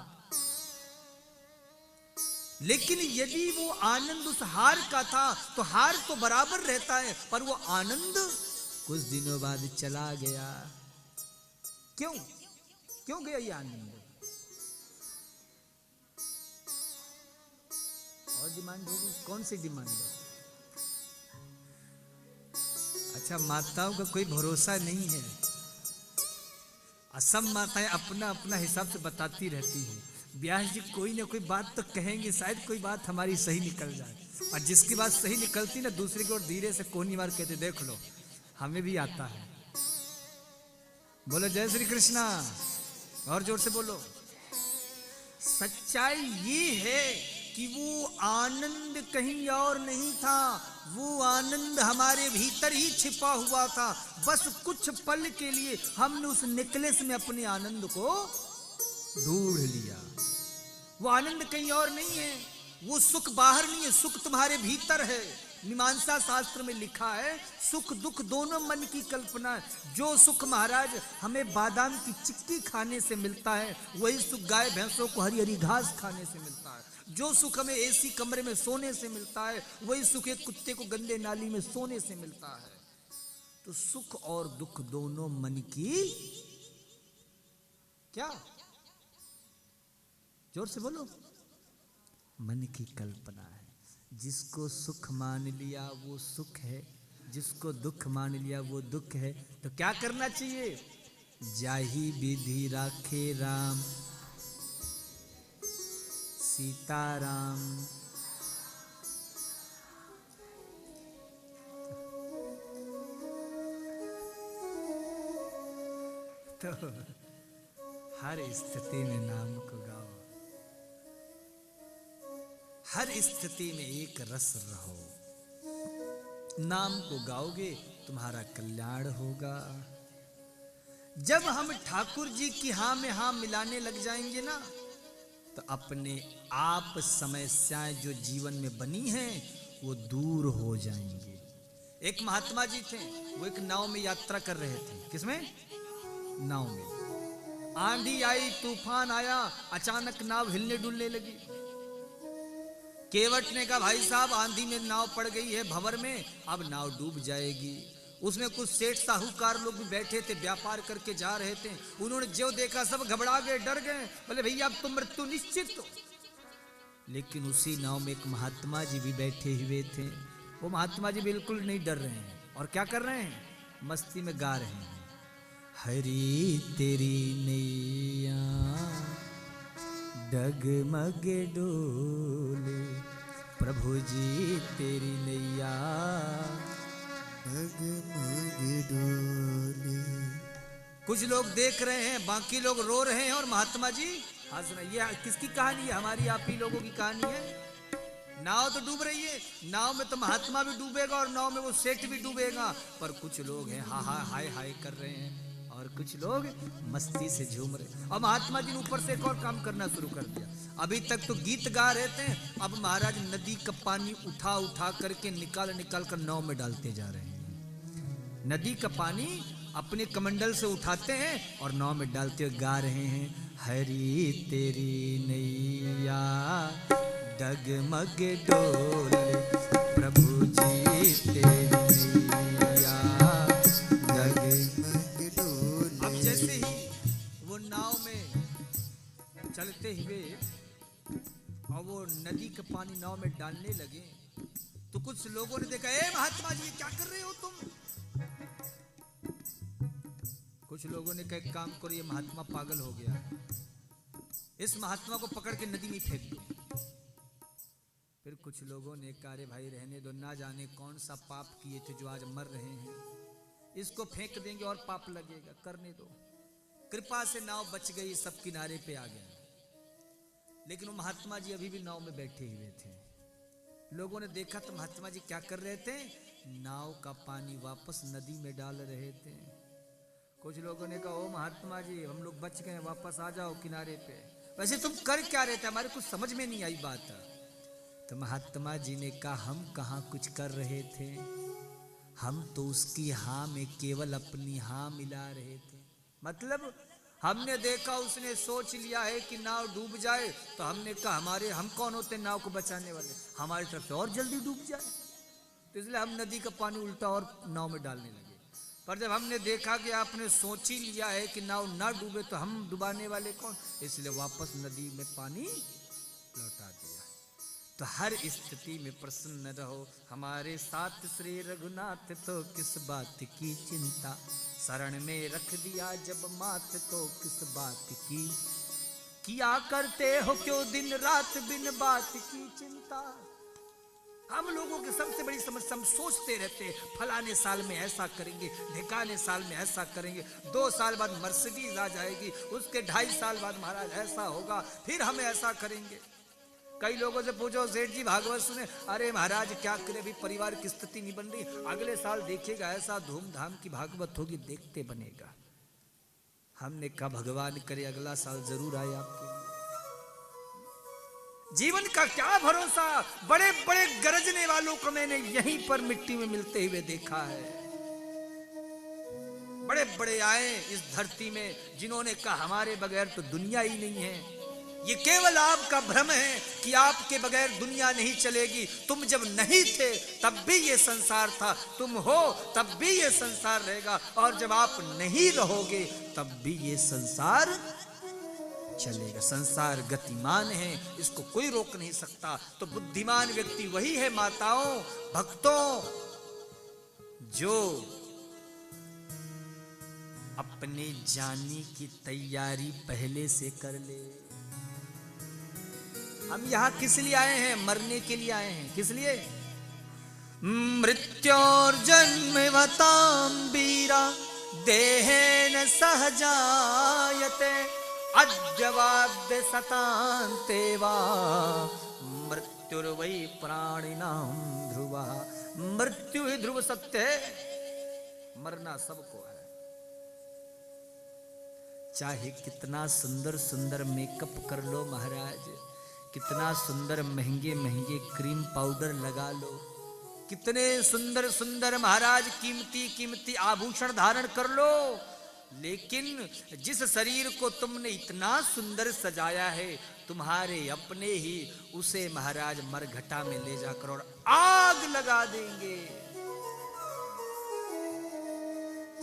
लेकिन यदि वो आनंद उस हार का था तो हार तो बराबर रहता है, पर वो आनंद कुछ दिनों बाद चला गया। क्यों गया ये आनंद? और डिमांड होगी? कौन सी डिमांड है? अच्छा, माताओं का कोई भरोसा नहीं है। सब माताएं अपना अपना हिसाब से बताती रहती हैं। ब्यास जी कोई ना कोई बात तो कहेंगे, शायद कोई बात हमारी सही निकल जाए। और जिसकी बात सही निकलती ना, दूसरे को धीरे से कोनी मार कहते देख लो हमें भी आता है। बोलो जय श्री कृष्णा, और जोर से बोलो। सच्चाई ये है कि वो आनंद कहीं और नहीं था, वो आनंद हमारे भीतर ही छिपा हुआ था। बस कुछ पल के लिए हमने उस नेकलेस में अपने आनंद को ढूंढ लिया। वो आनंद कहीं और नहीं है, वो सुख बाहर नहीं है, सुख तुम्हारे भीतर है। मीमांसा शास्त्र में लिखा है सुख दुख दोनों मन की कल्पना है। जो सुख महाराज हमें बादाम की चिक्की खाने से मिलता है, वही सुख गाय भैंसों को हरी हरी घास खाने से मिलता है। जो सुख हमें एसी कमरे में सोने से मिलता है, वही सुख एक कुत्ते को गंदे नाली में सोने से मिलता है। तो सुख और दुख दोनों मन की क्या? जोर से बोलो। मन की कल्पना है। जिसको सुख मान लिया वो सुख है, जिसको दुख मान लिया वो दुख है। तो क्या करना चाहिए? जाही विधि राखे राम, सीताराम। तो हर स्थिति में नाम को गाओ, हर स्थिति में एक रस रहो। नाम को गाओगे तुम्हारा कल्याण होगा। जब हम ठाकुर जी की हाँ में हाँ मिलाने लग जाएंगे ना, तो अपने आप समस्याएं जो जीवन में बनी हैं वो दूर हो जाएंगी। एक महात्मा जी थे, वो एक नाव में यात्रा कर रहे थे। किसमें? नाव में। आंधी आई, तूफान आया, अचानक नाव हिलने डुलने लगी। केवट ने कहा, भाई साहब आंधी में नाव पड़ गई है भंवर में, अब नाव डूब जाएगी। उसमें कुछ सेठ साहूकार लोग भी बैठे थे, व्यापार करके जा रहे थे। उन्होंने जो देखा सब घबरा गए, डर गए, बोले भैया अब तो मृत्यु निश्चित हो। लेकिन उसी नाव में एक महात्मा जी भी बैठे हुए थे। वो महात्मा जी बिल्कुल नहीं डर रहे हैं, और क्या कर रहे हैं? मस्ती में गा रहे हैं, हरी तेरी नैया डगमग डोले, प्रभु जी तेरी नैया डगमग डोले। कुछ लोग देख रहे हैं, बाकी लोग रो रहे हैं, और महात्मा जी हंस रहे हैं। ये किसकी कहानी है? हमारी आप ही लोगों की कहानी है। नाव तो डूब रही है, नाव में तो महात्मा भी डूबेगा और नाव में वो सेठ भी डूबेगा, पर कुछ लोग हैं हा हा हाय हाय कर रहे हैं, और कुछ लोग मस्ती से झूम रहे। और महात्मा जी ने ऊपर से एक और काम करना शुरू कर दिया। अभी तक तो गीत गा रहे थे, अब महाराज नदी का पानी उठा उठा करके निकाल निकाल कर नाव में डालते जा रहे हैं। नदी का पानी अपने कमंडल से उठाते हैं और नाव में डालते हुए गा रहे हैं, हरी तेरी नैया डगमग डोले, प्रभु जी तेरी नैया डगमग डोले। अब जैसे ही वो नाव में चलते हुए और वो नदी का पानी नाव में डालने लगे, तो कुछ लोगों ने देखा, ए महात्मा जी क्या कर रहे हो तुम? कुछ लोगों ने कहा, एक काम करो, ये महात्मा पागल हो गया, इस महात्मा को पकड़ के नदी में फेंक दो। फिर कुछ लोगों ने कहा, अरे भाई रहने दो, ना जाने कौन सा पाप किए थे जो आज मर रहे हैं, इसको फेंक देंगे और पाप लगेगा, करने दो। कृपा से नाव बच गई, सब किनारे पे आ गए। लेकिन वो महात्मा जी अभी भी नाव में बैठे हुए थे। लोगों ने देखा तो महात्मा जी क्या कर रहे थे? नाव का पानी वापस नदी में डाल रहे थे। कुछ लोगों ने कहा, ओ महात्मा जी हम लोग बच गए, वापस आ जाओ किनारे पे। वैसे तुम कर क्या रहे थे? हमारे कुछ समझ में नहीं आई बात। तो महात्मा जी ने कहा, हम कहाँ कुछ कर रहे थे, हम तो उसकी हाँ में केवल अपनी हाँ मिला रहे थे। मतलब हमने देखा, उसने सोच लिया है कि नाव डूब जाए, तो हमने कहा हम कौन होते नाव को बचाने वाले, हमारी तरफ से और जल्दी डूब जाए, तो इसलिए हम नदी का पानी उल्टा और नाव में डालने लगे। पर जब हमने देखा कि आपने सोच ही लिया है कि नाव ना डूबे, तो हम डुबाने वाले कौन, इसलिए वापस नदी में पानी लौटा दिया। तो हर स्थिति में प्रसन्न रहो, हमारे साथ श्री रघुनाथ, तो किस बात की चिंता, शरण में रख दिया जब मात, तो किस बात की किया करते हो क्यों दिन रात बिन बात की चिंता। हम लोगों की सबसे बड़ी समस्या, हम सोचते रहते हैं फलाने साल में ऐसा करेंगे, ढिकाने साल में ऐसा करेंगे, 2 साल बाद मर्सिडीज आ जाएगी, उसके 2.5 साल बाद महाराज ऐसा होगा, फिर हम ऐसा करेंगे। कई लोगों से पूछो, सेठ जी भागवत सुने, अरे महाराज क्या करे, अभी परिवार की स्थिति नहीं बन रही, अगले साल देखिएगा ऐसा धूमधाम की भागवत होगी, देखते बनेगा। हमने कहा भगवान करे अगला साल जरूर आए आपके। जीवन का क्या भरोसा, बड़े बड़े गरजने वालों को मैंने यहीं पर मिट्टी में मिलते हुए देखा है। बड़े बड़े आए इस धरती में, जिन्होंने कहा हमारे बगैर तो दुनिया ही नहीं है। ये केवल आपका भ्रम है कि आपके बगैर दुनिया नहीं चलेगी। तुम जब नहीं थे तब भी ये संसार था, तुम हो तब भी ये संसार रहेगा, और जब आप नहीं रहोगे तब भी ये संसार चलेगा। संसार गतिमान है, इसको कोई रोक नहीं सकता। तो बुद्धिमान व्यक्ति वही है माताओं, भक्तों, जो अपने जाने की तैयारी पहले से कर ले। हम यहाँ किस लिए आए हैं? मरने के लिए आए हैं। किस लिए? मृत्योर्जन्मवतां वीरा देहेन सहजायते अद्यवाद्य सतान्ते वा मृत्युर्वै प्राणिनां ध्रुवा। मृत्यु ही ध्रुव सत्य है, मरना सबको है। चाहे कितना सुंदर सुंदर मेकअप कर लो महाराज, कितना सुंदर महंगे महंगे क्रीम पाउडर लगा लो, कितने सुंदर सुंदर महाराज कीमती कीमती आभूषण धारण कर लो, लेकिन जिस शरीर को तुमने इतना सुंदर सजाया है तुम्हारे अपने ही, उसे महाराज मरघटा में ले जाकर और आग लगा देंगे।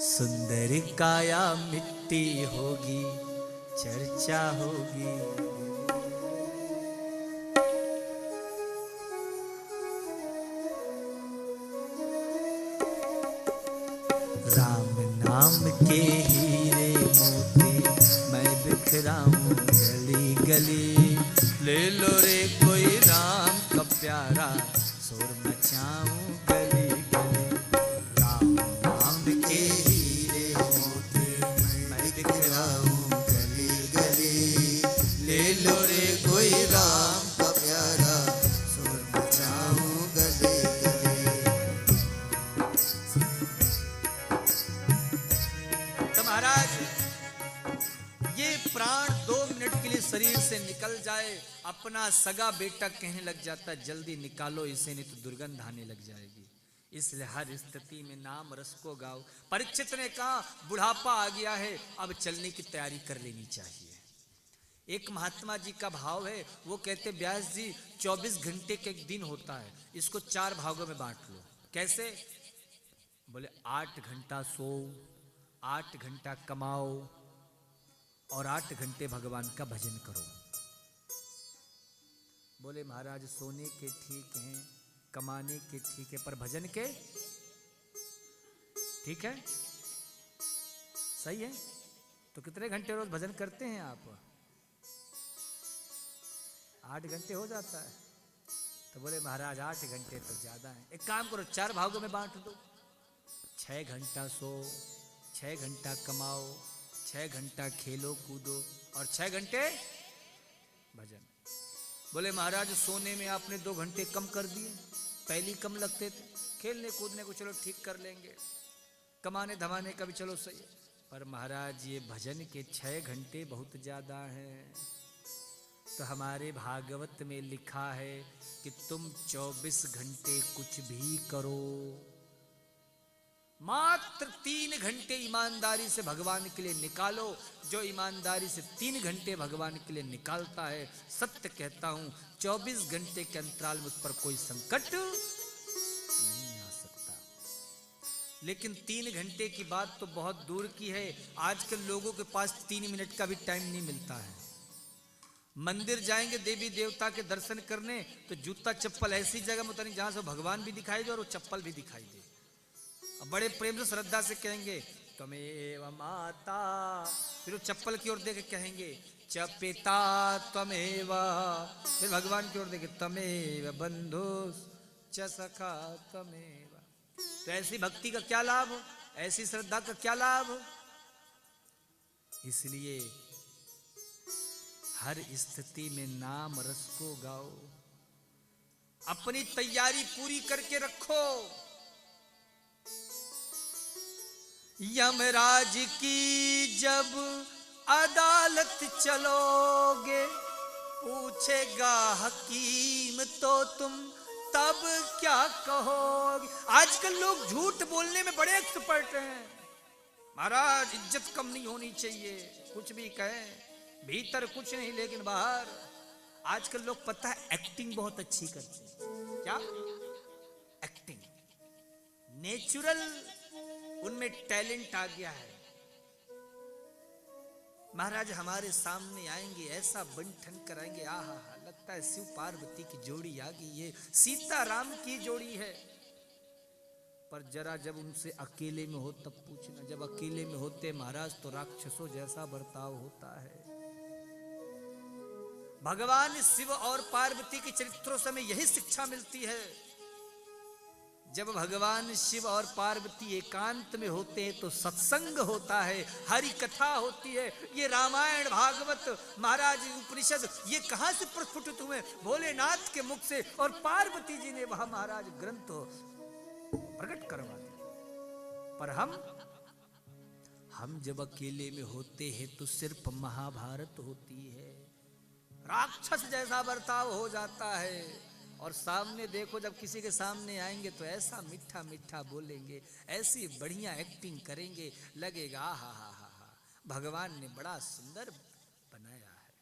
सुंदर काया मिट्टी होगी, चर्चा होगी। राम नाम के हीरे मोती मैं बिखराऊं गली गली, ले लो रे कोई राम का प्यारा शोर मचाऊं गली गली। राम नाम के हीरे मोती मैं बिखराऊं गली गली, ले लो रे कोई राम का प्यारा शोर मचाऊं गली गली। तो महाराज ये प्राण 2 मिनट के लिए शरीर से निकल जाए, अपना सगा बेटा कहने लग जाता जल्दी निकालो इसे नहीं तो दुर्गंध आने लग जाएगी। इसलिए हर स्थिति में नाम रस को गाओ। परीक्षित ने कहा बुढ़ापा आ गया है, अब चलने की तैयारी कर लेनी चाहिए। एक महात्मा जी का भाव है, वो कहते व्यास जी 24 घंटे का एक दिन होता है, इसको 4 भागों में बांट लो। कैसे? बोले 8 घंटा सो, 8 घंटा कमाओ और 8 घंटे भगवान का भजन करो। बोले महाराज सोने के ठीक हैं, कमाने के ठीक है, पर भजन के ठीक है, सही है। तो कितने घंटे रोज भजन करते हैं आप? 8 घंटे हो जाता है। तो बोले महाराज 8 घंटे तो ज्यादा है, एक काम करो 4 भागों में बांट दो। 6 घंटा सो, 6 घंटा कमाओ, 6 घंटा खेलो कूदो और 6 घंटे भजन। बोले महाराज सोने में आपने 2 घंटे कम कर दिए, पहले कम लगते थे, खेलने कूदने को चलो ठीक कर लेंगे, कमाने धमाने का भी चलो सही है, पर महाराज ये भजन के 6 घंटे बहुत ज्यादा हैं। तो हमारे भागवत में लिखा है कि तुम 24 घंटे कुछ भी करो, मात्र 3 घंटे ईमानदारी से भगवान के लिए निकालो। जो ईमानदारी से 3 घंटे भगवान के लिए निकालता है, सत्य कहता हूं 24 घंटे के अंतराल में उस पर कोई संकट नहीं आ सकता। लेकिन 3 घंटे की बात तो बहुत दूर की है, आजकल लोगों के पास 3 मिनट का भी टाइम नहीं मिलता है। मंदिर जाएंगे देवी देवता के दर्शन करने तो जूता चप्पल ऐसी जगह में उतारेंगे जहां से भगवान भी दिखाई दे और वो चप्पल भी दिखाई दे। बड़े प्रेम से श्रद्धा से कहेंगे त्वमेव माता, फिर वो चप्पल की ओर देके कहेंगे च पिता त्वमेव, फिर भगवान की ओर देखे त्वमेव बंधु च सखा त्वमेव। तो ऐसी भक्ति का क्या लाभ, ऐसी श्रद्धा का क्या लाभ? इसलिए हर स्थिति में नाम रस को गाओ, अपनी तैयारी पूरी करके रखो। यमराज की जब अदालत चलोगे, पूछेगा हकीम तो तुम तब क्या कहोगे। आजकल लोग झूठ बोलने में बड़े एक्सपर्ट हैं। महाराज इज्जत कम नहीं होनी चाहिए, कुछ भी कहें, भीतर कुछ नहीं लेकिन बाहर। आजकल लोग पता है एक्टिंग बहुत अच्छी करते हैं। क्या एक्टिंग? नेचुरल उनमें टैलेंट आ गया है। महाराज हमारे सामने आएंगे, ऐसा बंठन कराएंगे, आहा हा, लगता है शिव पार्वती की जोड़ी आ गई, ये सीता राम की जोड़ी है। पर जरा जब उनसे अकेले में हो तब पूछना, जब अकेले में होते महाराज तो राक्षसों जैसा बर्ताव होता है। भगवान शिव और पार्वती के चरित्रों से हमें यही शिक्षा मिलती है। जब भगवान शिव और पार्वती एकांत में होते हैं तो सत्संग होता है, हरि कथा होती है। ये रामायण भागवत महाराज उपनिषद ये कहां से प्रस्फुटित हुए? भोलेनाथ के मुख से, और पार्वती जी ने वह महाराज ग्रंथ प्रकट करवा दिया। पर हम जब अकेले में होते हैं तो सिर्फ महाभारत होती है, राक्षस जैसा बर्ताव हो जाता है। और सामने देखो, जब किसी के सामने आएंगे तो ऐसा मीठा मीठा बोलेंगे, ऐसी बढ़िया एक्टिंग करेंगे, लगेगा हा हा हा हा भगवान ने बड़ा सुंदर बनाया है।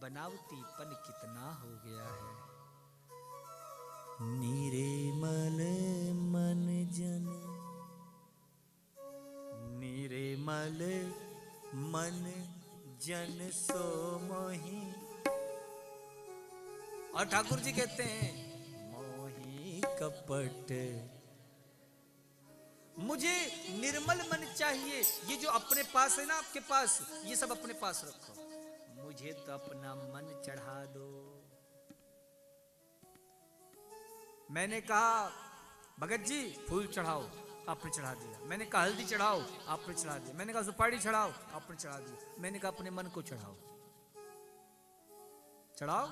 बनावटीपन कितना हो गया है। निर्मल मन जन, निर्मल मन जन सो मोहि। और ठाकुर जी कहते हैं मोहि कपट। मुझे निर्मल मन चाहिए। ये जो अपने पास है ना, आपके पास, ये सब अपने पास रखो। मुझे तो अपना मन चढ़ा दो। मैंने कहा भगत जी फूल चढ़ाओ, आपने चढ़ा दिया। मैंने कहा हल्दी चढ़ाओ, आपने चढ़ा दिया। मैंने कहा सुपारी चढ़ाओ, आपने चढ़ा दिया। मैंने कहा अपने मन को चढ़ाओ, चढ़ाओ।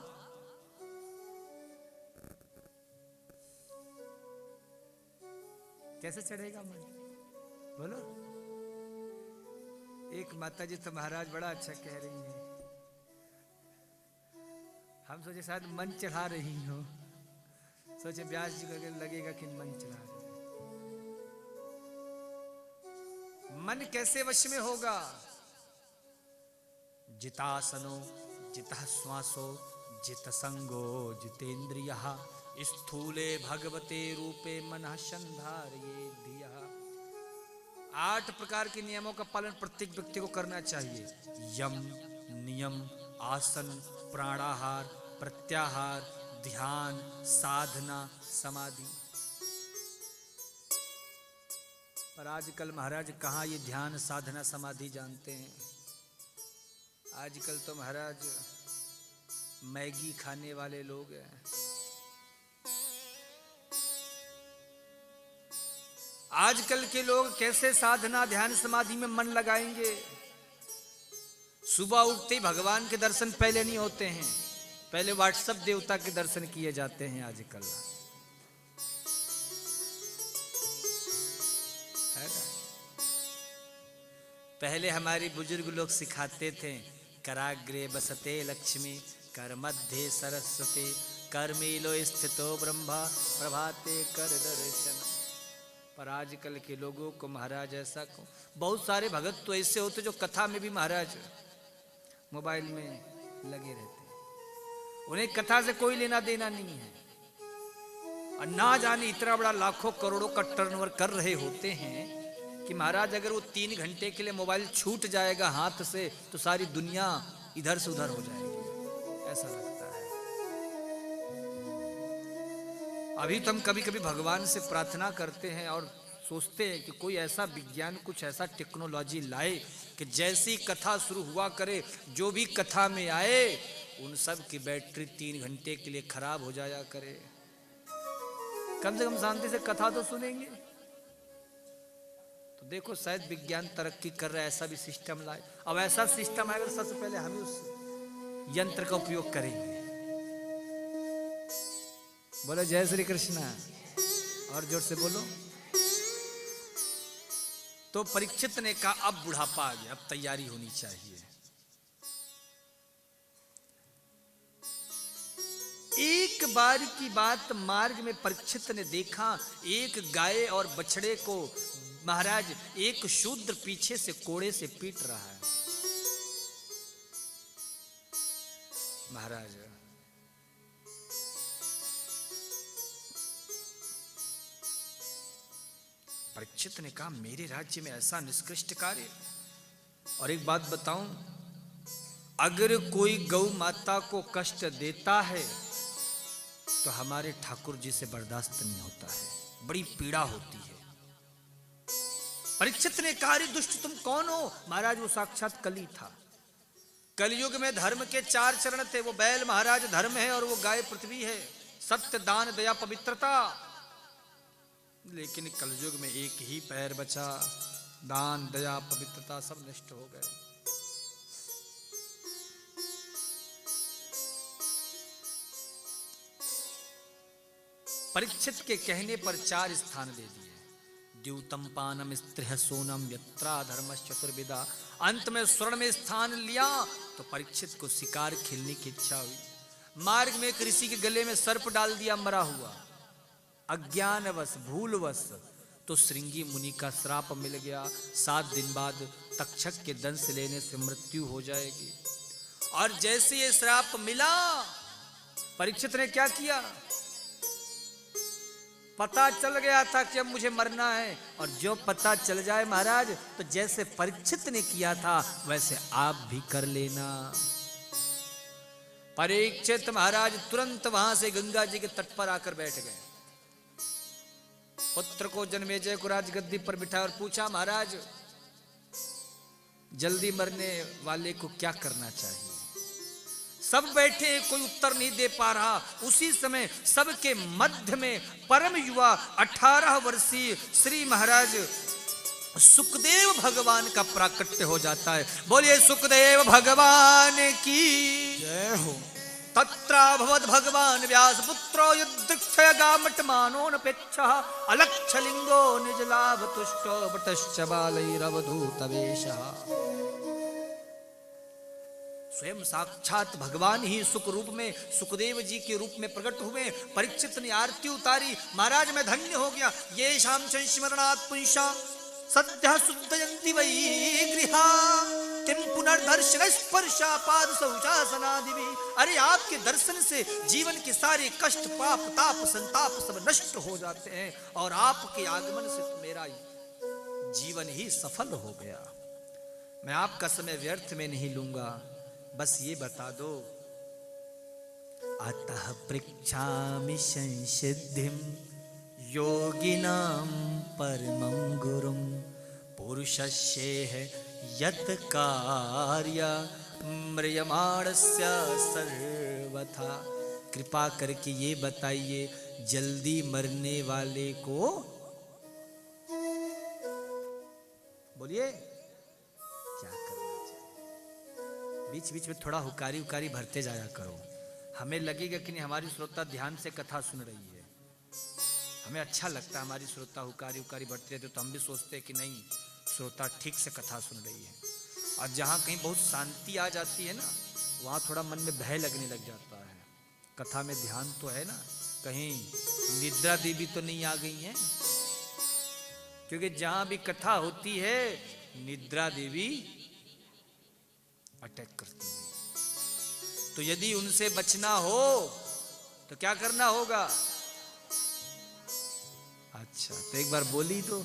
कैसे चढ़ेगा मन? बोलो। एक माता जी तो महाराज बड़ा अच्छा कह रही हैं। हम सोचे शायद मन चढ़ा रही हो, सोचे व्यास जी को लगेगा कि मन चढ़ा रही। मन कैसे वश में होगा? जितासनो जितः श्वासो जित संगो जितेन्द्रियः स्थूले भगवते रूपे मनः संधारये धियः। 8 प्रकार के नियमों का पालन प्रत्येक व्यक्ति को करना चाहिए। यम, नियम, आसन, प्राणाहार, प्रत्याहार, ध्यान, साधना, समाधि। पर आजकल महाराज कहाँ ये ध्यान, साधना, समाधि जानते हैं। आजकल तो महाराज मैगी खाने वाले लोग हैं। आजकल के लोग कैसे साधना, ध्यान, समाधि में मन लगाएंगे? सुबह उठते ही भगवान के दर्शन पहले नहीं होते हैं, पहले व्हाट्सएप देवता के दर्शन किए जाते हैं आजकल। है ना? पहले हमारे बुजुर्ग लोग सिखाते थे, कराग्रे बसते लक्ष्मी, कर मध्य सरस्वती, कर्मेलो स्थितो ब्रह्मा, प्रभाते कर दर्शन। पर आजकल के लोगों को महाराज ऐसा को, बहुत सारे भगत तो ऐसे होते जो कथा में भी महाराज मोबाइल में लगे रहते हैं। उन्हें कथा से कोई लेना देना नहीं है। और ना जाने इतना बड़ा लाखों करोड़ों का टर्नओवर कर रहे होते हैं कि महाराज अगर वो 3 घंटे के लिए मोबाइल छूट जाएगा हाथ से तो सारी दुनिया इधर से उधर हो जाएगी, ऐसा लगता है। अभी तो हम कभी कभी भगवान से प्रार्थना करते हैं और सोचते हैं कि कोई ऐसा विज्ञान, कुछ ऐसा टेक्नोलॉजी लाए कि जैसी कथा शुरू हुआ करे, जो भी कथा में आए उन सब की बैटरी 3 घंटे के लिए खराब हो जाया करे। कम से कम शांति से कथा तो सुनेंगे। तो देखो शायद विज्ञान तरक्की कर रहा है, ऐसा भी सिस्टम लाए। अब ऐसा सिस्टम आएगा तो सबसे पहले हम उस यंत्र का उपयोग करेंगे। बोलो जय श्री कृष्णा, और जोर से बोलो। तो परीक्षित ने कहा अब बुढ़ापा आ गया, अब तैयारी होनी चाहिए। एक बार की बात, मार्ग में परीक्षित ने देखा एक गाय और बछड़े को महाराज एक शूद्र पीछे से कोड़े से पीट रहा है। महाराज परीक्षित ने कहा मेरे राज्य में ऐसा निष्कृष्ट कार्य। और एक बात बताऊं, अगर कोई गौ माता को कष्ट देता है तो हमारे ठाकुर जी से बर्दाश्त नहीं होता है, बड़ी पीड़ा होती है। परीक्षित ने कहा दुष्ट तुम कौन हो? महाराज वो साक्षात कली था। कलयुग में धर्म के 4 चरण थे। वो बैल महाराज धर्म है और वो गाय पृथ्वी है। सत्य, दान, दया, पवित्रता। लेकिन कलयुग में एक ही पैर बचा। दान, दया, पवित्रता सब नष्ट हो गए। परीक्षित के कहने पर 4 स्थान दे दिए। द्यूतम पानम स्त्रिह सोनम यत्रा धर्म चतुर्विदा। अंत में स्वर्ण में स्थान लिया तो परीक्षित को शिकार खेलने की इच्छा हुई। मार्ग में एक ऋषि के गले में सर्प डाल दिया, मरा हुआ। अज्ञानवश, भूलवश तो श्रृंगी मुनि का श्राप मिल गया। 7 दिन बाद तक्षक के दंश लेने से मृत्यु हो जाएगी। और जैसे ये श्राप मिला, परीक्षित ने क्या किया? पता चल गया था कि अब मुझे मरना है। और जो पता चल जाए महाराज, तो जैसे परीक्षित ने किया था वैसे आप भी कर लेना। परीक्षित महाराज तुरंत वहां से गंगा जी के तट पर आकर बैठ गए। पुत्र को जन्मेजय को राजगद्दी पर बिठाया और पूछा, महाराज जल्दी मरने वाले को क्या करना चाहिए? सब बैठे, कोई उत्तर नहीं दे पा रहा। उसी समय सबके मध्य में परम युवा 18 वर्षीय श्री महाराज सुखदेव भगवान का प्राकट्य हो जाता है। बोलिए सुखदेव भगवान की जय हो। तत्राभवद भगवान व्यास पुत्रो युद्धक्षय गामटमानोऽनपेक्षः अलक्षलिंगो निजलाभ तुष्टो बटश्च बालैरवधूतवेशः। स्वयं साक्षात भगवान ही सुख रूप में सुखदेव जी के रूप में प्रकट हुए। परीक्षित ने आरती उतारी, महाराज मैं धन्य हो गया। ये शाम संस्मरणात् पुंसा सद्यः शुद्धयन्ति वै गृहा किं पुनर्दर्शन स्पर्शा पाद शौचासनादिवि। अरे आपके दर्शन से जीवन के सारे कष्ट, पाप, ताप, संताप सब नष्ट हो जाते हैं और आपके आगमन से तो मेरा जीवन ही सफल हो गया। मैं आपका समय व्यर्थ में नहीं लूंगा। बस ये बता दो, अतः पृच्छामि संसिद्धिं योगिनां परमं गुरुं पुरुषस्येह यत् कार्य म्रियमाणस्य सर्वथा। कृपा करके ये बताइए, जल्दी मरने वाले को बोलिए क्या करना चाहिए? बीच बीच में थोड़ा हुकारी भरते जाया करो। हमें लगेगा कि नहीं हमारी श्रोता ध्यान से कथा सुन रही है। हमें अच्छा लगता है हमारी श्रोता हुकारी भरते रहते, तो हम भी सोचते हैं कि नहीं श्रोता ठीक से कथा सुन रही है। और जहाँ कहीं बहुत शांति आ जाती है ना, वहाँ थोड़ा मन में भय लगने लग जाता है। कथा में ध्यान तो है ना, कहीं निद्रा देवी तो नहीं आ गई हैं? क्योंकि जहाँ भी कथा होती है निद्रा देवी अटैक करती है। तो यदि उनसे बचना हो तो क्या करना होगा? अच्छा, तो एक बार बोली तो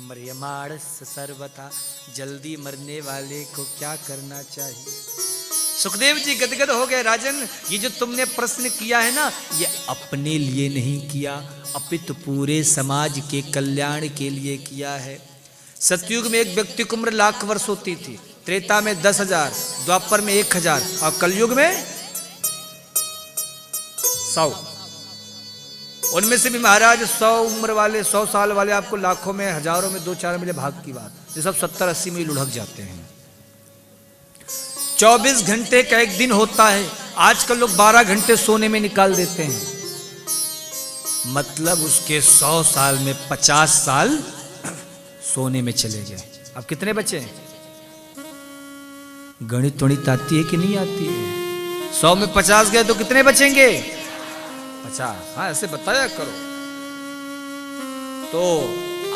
मरियमाणस्य सर्वथा, जल्दी मरने वाले को क्या करना चाहिए? सुखदेव जी गदगद हो गए। राजन, ये जो तुमने प्रश्न किया है ना, ये अपने लिए नहीं किया, अपितु पूरे समाज के कल्याण के लिए किया है। सतयुग में एक व्यक्ति की उम्र 1,00,000 वर्ष होती थी, त्रेता में 10,000, द्वापर में 1,000 और कलयुग में 100। उनमें से भी महाराज 100 उम्र वाले, 100 साल वाले आपको लाखों में, हजारों में 2-4 मिले, भाग की बात। ये सब 70-80 में लुढ़क जाते हैं। 24 घंटे का एक दिन होता है, आजकल लोग 12 घंटे सोने में निकाल देते हैं। मतलब उसके 100 साल में 50 साल सोने में चले गए। अब कितने बचे हैं? गणित वणित आती है कि नहीं आती है? 100 में 50 गए तो कितने बचेंगे? 50। हाँ, ऐसे बताया करो। तो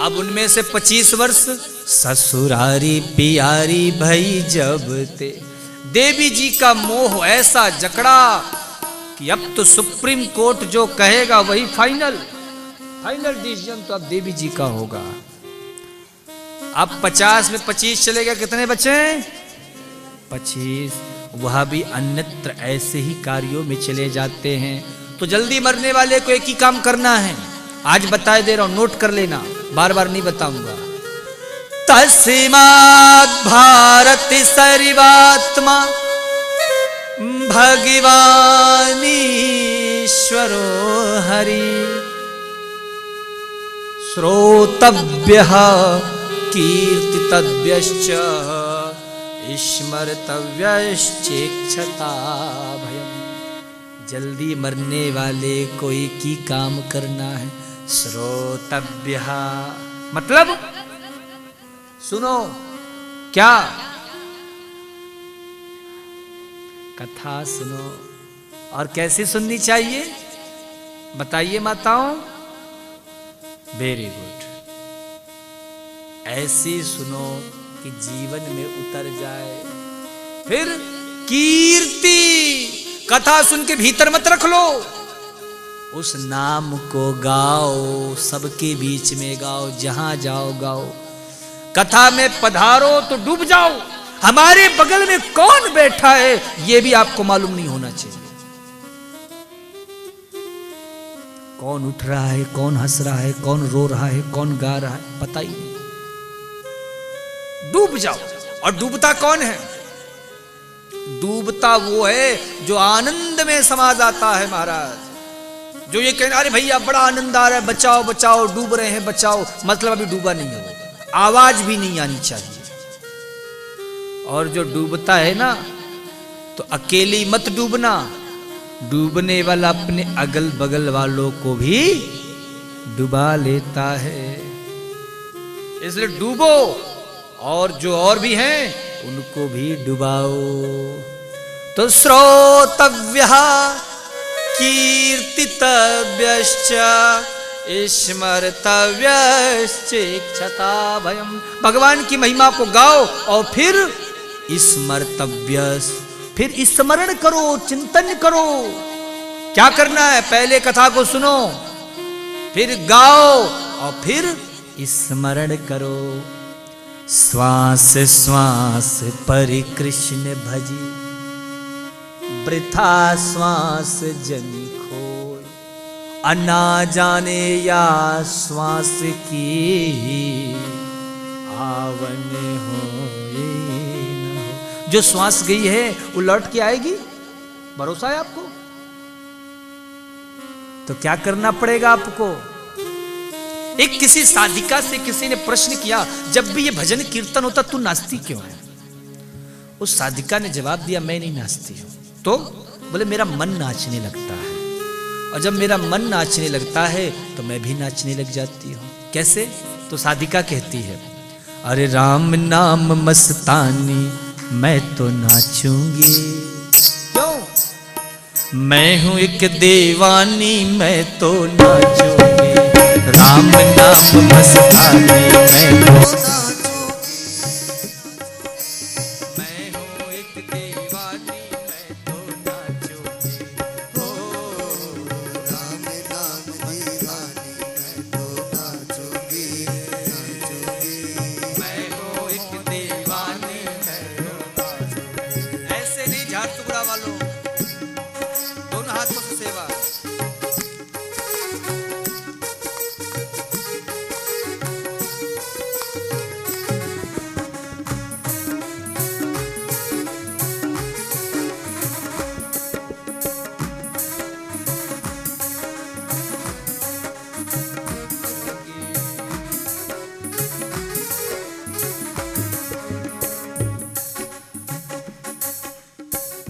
अब उनमें से 25 वर्ष ससुरारी प्यारी भई जब ते। देवी जी का मोह ऐसा जकड़ा कि अब तो सुप्रीम कोर्ट जो कहेगा वही फाइनल डिसीजन तो अब देवी जी का होगा। अब 50 में 25 चले गए, कितने बचे? 25। वह भी अन्यत्र ऐसे ही कार्यों में चले जाते हैं। तो जल्दी मरने वाले को एक ही काम करना है, आज बता दे रहा हूं, नोट कर लेना। बार बार नहीं बताऊंगा। तस्मात् भारती सरिवात्मा भगवानीश्वरो हरि श्रोतव्यः कीर्तितव्यश्च स्मर्तव्यश्चेक्षता भयम्। जल्दी मरने वाले को एक ही काम करना है, श्रोतव्यः मतलब सुनो। क्या? कथा सुनो। और कैसे सुननी चाहिए बताइए माताओं? वेरी गुड, ऐसी सुनो कि जीवन में उतर जाए। फिर कीर्ति, कथा सुन के भीतर मत रख लो, उस नाम को गाओ, सबके बीच में गाओ, जहां जाओ गाओ। कथा में पधारो तो डूब जाओ। हमारे बगल में कौन बैठा है यह भी आपको मालूम नहीं होना चाहिए। कौन उठ रहा है, कौन हंस रहा है, कौन रो रहा है, कौन गा रहा है, पता ही नहीं। डूब जाओ। और डूबता कौन है? डूबता वो है जो आनंद में समा जाता है महाराज। जो ये कहना अरे भैया बड़ा आनंद आ रहा है, बचाओ बचाओ, डूब रहे हैं बचाओ, मतलब अभी डूबा नहीं है, आवाज भी नहीं आनी चाहिए। और जो डूबता है ना तो अकेली मत डूबना, डूबने वाला अपने अगल बगल वालों को भी डुबा लेता है। इसलिए डूबो और जो और भी हैं उनको भी डुबाओ। तो श्रोतव्यः कीर्तितव्यश्च स्मर्तव्यश्चेक्षता भयम्। भगवान की महिमा को गाओ और फिर स्मर्तव्य, फिर स्मरण करो, चिंतन करो। क्या करना है? पहले कथा को सुनो, फिर गाओ और फिर स्मरण करो। श्वास श्वास परि कृष्ण भजी, वृथा श्वास जनि खोय। अन्ना जाने या श्वास की आवन हो। जो श्वास गई है वो लौट के आएगी, भरोसा है आपको? तो क्या करना पड़ेगा आपको? एक किसी साधिका से किसी ने प्रश्न किया, जब भी ये भजन कीर्तन होता तू नाचती क्यों है? उस साधिका ने जवाब दिया, मैं नहीं नाचती हूं। तो बोले मेरा मन नाचने लगता है, और जब मेरा मन नाचने लगता है तो मैं भी नाचने लग जाती हूं। कैसे? तो साधिका कहती है, अरे राम नाम मस्तानी मैं तो नाचूंगी। क्यों? मैं हूं एक दीवानी, मैं तो नाचूंगी। राम नाम मस्तानी मैं तो मैं हूं एक दीवानी, मैं तो नाचूंगी। हो राम नाम दीवानी मैं तो नाचूंगी, नाचूंगी। मैं हूं एक दीवानी, मैं तो नाचूंगी। ऐसे नहीं झाड़ टुकड़ा वालों, दोनों हाथों से सेवा।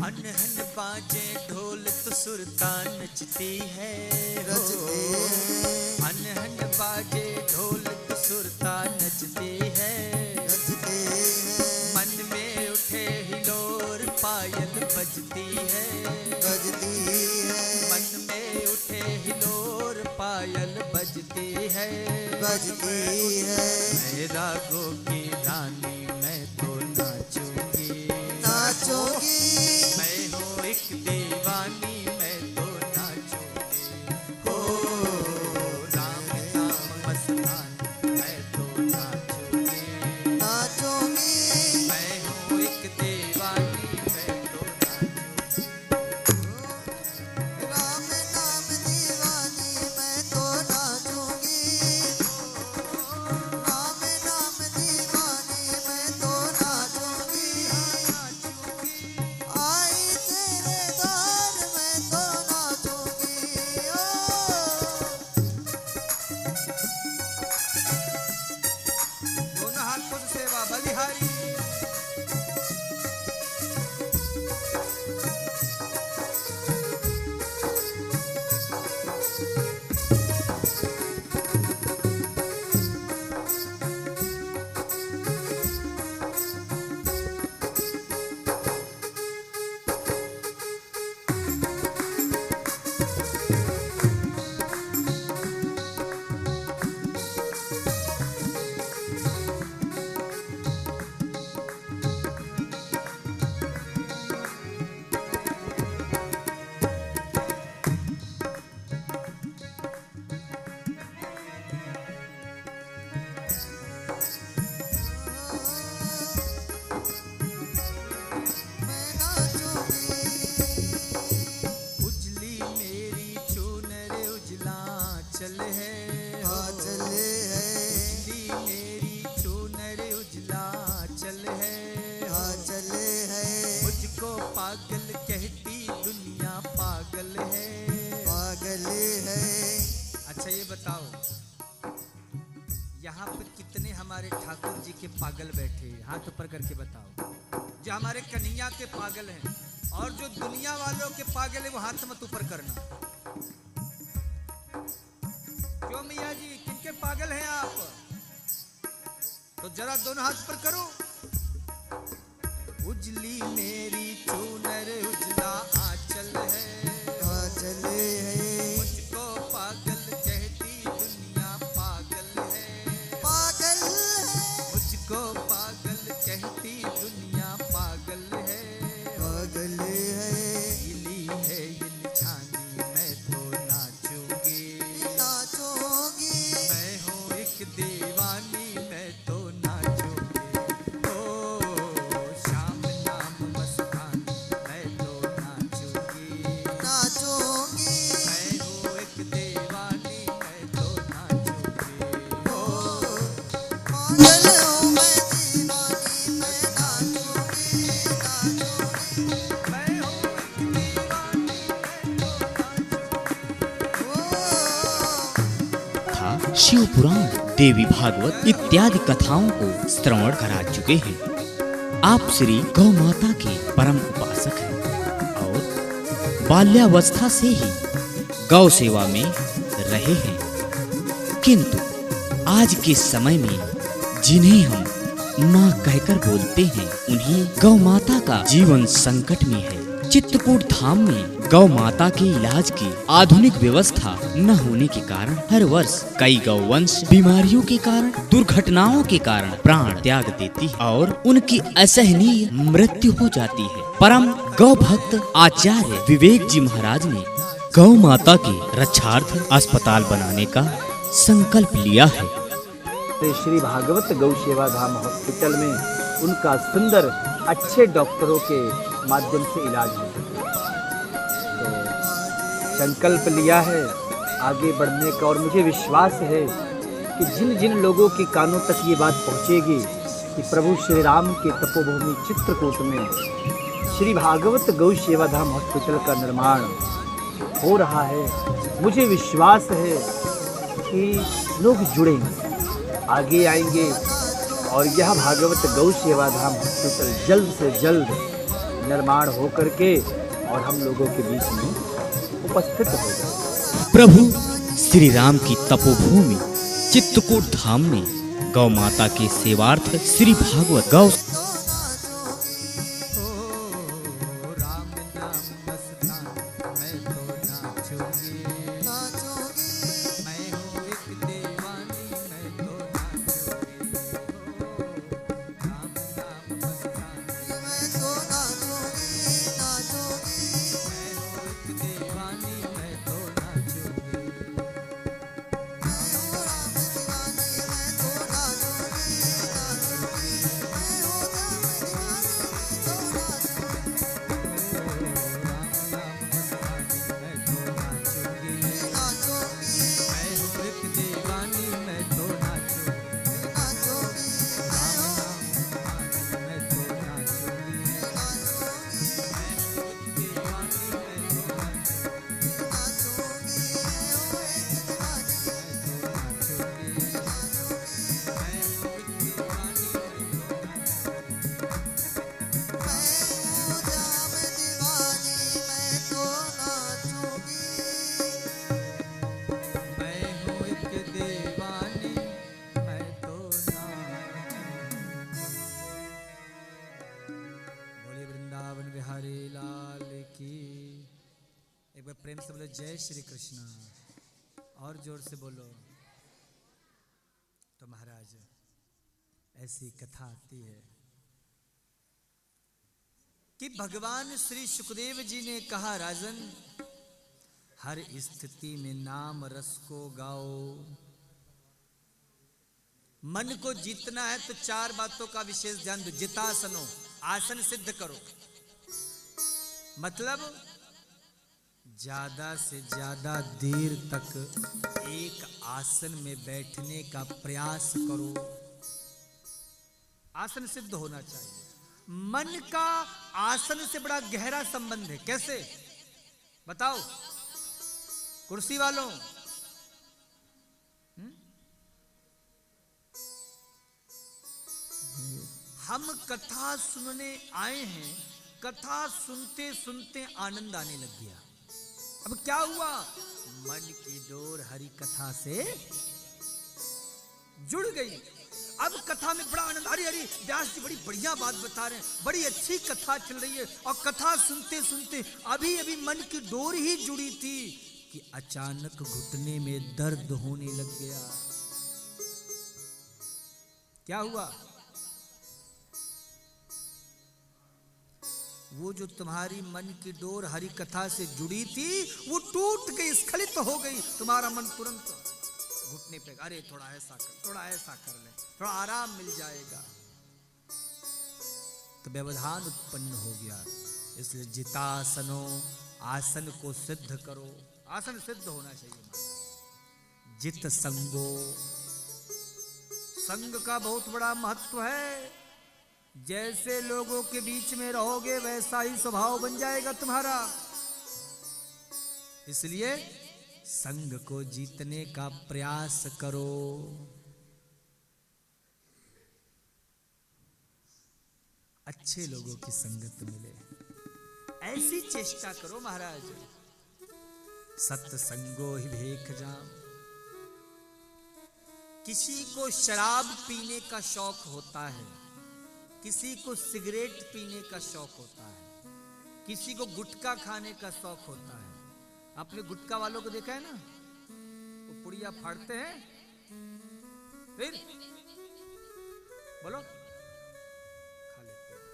अनहन बाजे ढोल तो सुरता नचती है हो। अनहन बाजे ढोल तो सुरता नचती है। मन में उठे हिलोर पायल बजती है। मन में उठे हिलोर पायल बजती है। मैं रागों की रानी मैं तो नाचूंगी, नाचूंगी। मैं हूँ एक दीवानी मैं तो नाचूंगी। हो राम नाम मस्तानी मैं तो नाचूंगी, नाचूंगी। मैं हूँ एक दीवानी मैं तो नाचूंगी। राम नाम दीवानी मैं तो नाचूंगी। मुझको पागल कहती दुनिया पागल है। पागल है। अच्छा ये बताओ, यहाँ पर कितने हमारे ठाकुर जी के पागल बैठे, हाथ ऊपर करके बताओ। जो हमारे कन्हैया के पागल हैं और जो दुनिया वालों के पागल है वो हाथ मत ऊपर करना। क्यों मैया जी, किनके पागल हैं आप? तो जरा दोनों हाथ पर करो। उजली मेरी चूनर उजला आंचल है। आंचल है। मुझको पागल कहती दुनिया पागल है। पागल है। मुझको पागल कहती दुनिया पागल है। पागल है। गीली है ये निशानी मैं तो नाचूंगी। नाचोगी। मैं हूँ एक दीवानी मैं तो नाचूंगी। ओ शाम नाम मस्तानी मैं तो नाचूंगी। नाचोगी। मैं हूँ एक दीवानी मैं तो नाचूंगी। ओ पागल हूँ मैं दीवानी मैं नाचोगी। नाचोगी। मैं हूँ एक दीवानी मैं तो नाचूंगी। था शिव पुराण, देवी भागवत इत्यादि कथाओं को श्रवण करा चुके हैं। आप श्री गौ माता के परम उपासक हैं और बाल्यावस्था से ही गौ सेवा में रहे हैं, किंतु आज के समय में जिन्हें हम माँ कहकर बोलते हैं, उन्हें गौ माता का जीवन संकट में है। चित्रकूट धाम में गौ माता के इलाज की आधुनिक व्यवस्था न होने के कारण हर वर्ष कई गौवंश बीमारियों के कारण, दुर्घटनाओं के कारण प्राण त्याग देती है और उनकी असहनीय मृत्यु हो जाती है। परम गौ भक्त आचार्य विवेक जी महाराज ने गौ माता के रक्षार्थ अस्पताल बनाने का संकल्प लिया है। श्री भागवत गौ सेवा धाम हॉस्पिटल में उनका सुंदर अच्छे डॉक्टरों के माध्यम से इलाज हो सके, तो संकल्प लिया है आगे बढ़ने का। और मुझे विश्वास है कि जिन जिन लोगों के कानों तक ये बात पहुंचेगी कि प्रभु श्री राम के तपोभूमि चित्रकूट में श्री भागवत गौ सेवा धाम हॉस्पिटल का निर्माण हो रहा है, मुझे विश्वास है कि लोग जुड़ेंगे, आगे आएंगे और यह भागवत गौ सेवा धाम हॉस्पिटल जल्द से जल्द निर्माण हो करके और हम लोगों के बीच में उपस्थित हो जाए। प्रभु श्री राम की तपोभूमि चित्रकूट धाम में गौ माता के सेवार्थ श्री भागवत गौ राम नाम मस्तानी मैं तो नाचूंगी। मैं हूँ एक दीवानी मैं तो नाचूंगी। राम नाम मस्तानी मैं तो नाचोगी। नाचोगी। मैं हूँ एक दीवानी मैं तो नाचूंगी। प्रेम से बोलो जय श्री कृष्ण, और जोर से बोलो। तो महाराज ऐसी कथा आती है कि भगवान श्री सुखदेव जी ने कहा, राजन हर स्थिति में नाम रस को गाओ। मन को जीतना है तो चार बातों का विशेष ध्यान दो। जितासनो, आसन सिद्ध करो, मतलब ज्यादा से ज्यादा देर तक एक आसन में बैठने का प्रयास करो। आसन सिद्ध होना चाहिए। मन का आसन से बड़ा गहरा संबंध है। कैसे बताओ कुर्सी वालों? हम कथा सुनने आए हैं, कथा सुनते सुनते आनंद आने लग गया। अब क्या हुआ? मन की डोर हरि कथा से जुड़ गई। अब कथा में बड़ा आनंद। अरे अरे व्यास जी बड़ी बढ़िया बात बता रहे हैं, बड़ी अच्छी कथा चल रही है। और कथा सुनते सुनते अभी अभी मन की डोर ही जुड़ी थी कि अचानक घुटने में दर्द होने लग गया। क्या हुआ? वो जो तुम्हारी मन की डोर हरि कथा से जुड़ी थी वो टूट गई, स्खलित हो गई। तुम्हारा मन तुरंत घुटने पे, अरे थोड़ा ऐसा कर, थोड़ा ऐसा कर ले, थोड़ा आराम मिल जाएगा। तो व्यवधान उत्पन्न हो गया। इसलिए जितासनो, आसन को सिद्ध करो। आसन सिद्ध होना चाहिए। जित संगो, संग का बहुत बड़ा महत्व है। जैसे लोगों के बीच में रहोगे वैसा ही स्वभाव बन जाएगा तुम्हारा। इसलिए संग को जीतने का प्रयास करो। अच्छे लोगों की संगत मिले, ऐसी चेष्टा करो महाराज। सत्संगो ही भेख जाम। किसी को शराब पीने का शौक होता है, किसी को सिगरेट पीने का शौक होता है, किसी को गुटखा खाने का शौक होता है। आपने गुटखा वालों को देखा है ना, वो पुड़िया फाड़ते हैं, फिर बोलो खा लेते हैं।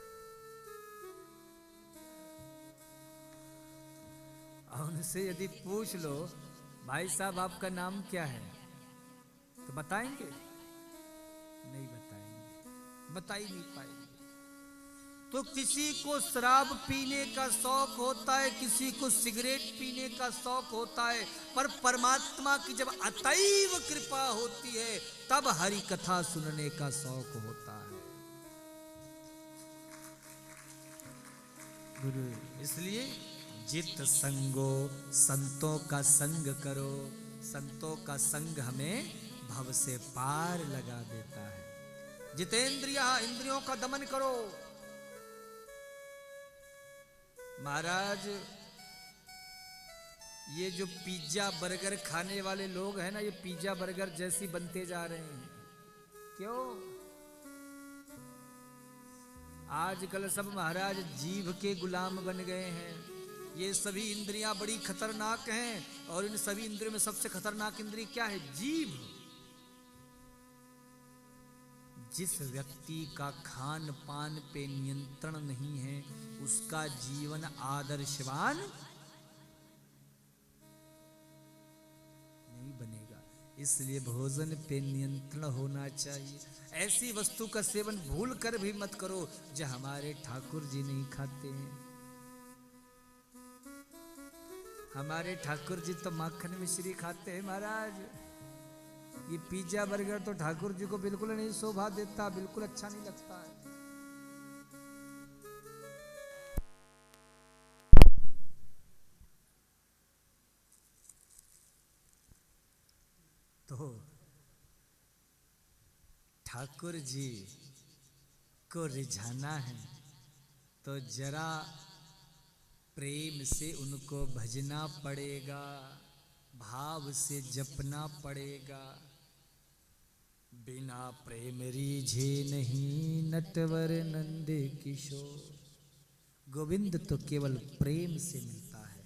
और उनसे यदि पूछ लो भाई साहब आपका नाम क्या है, तो बताएंगे? नहीं बताएंगे, बता ही नहीं पाएंगे। तो किसी को शराब पीने का शौक होता है, किसी को सिगरेट पीने का शौक होता है, पर परमात्मा की जब अतैव कृपा होती है तब हरि कथा सुनने का शौक होता है। गुरु इसलिए जित संगो, संतों का संग करो। संतों का संग हमें भव से पार लगा देता है। जितेंद्रिया, इंद्रियों का दमन करो। महाराज ये जो पिज्जा बर्गर खाने वाले लोग हैं ना, ये पिज्जा बर्गर जैसी बनते जा रहे हैं। क्यों? आजकल सब महाराज जीभ के गुलाम बन गए हैं। ये सभी इंद्रियां बड़ी खतरनाक हैं, और इन सभी इंद्रियों में सबसे खतरनाक इंद्रिय क्या है? जीभ। जिस व्यक्ति का खान पान पे नियंत्रण नहीं है उसका जीवन आदर्शवान नहीं बनेगा। इसलिए भोजन पे नियंत्रण होना चाहिए। ऐसी वस्तु का सेवन भूल कर भी मत करो जो हमारे ठाकुर जी नहीं खाते हैं। हमारे ठाकुर जी तो माखन मिश्री खाते हैं महाराज। ये पिज्जा बर्गर तो ठाकुर जी को बिल्कुल नहीं शोभा देता, बिल्कुल अच्छा नहीं लगता है। तो ठाकुर जी को रिझाना है तो जरा प्रेम से उनको भजना पड़ेगा, भाव से जपना पड़ेगा। बिना प्रेम रीझे नहीं नटवर नंद किशोर। गोविंद तो केवल प्रेम से मिलता है।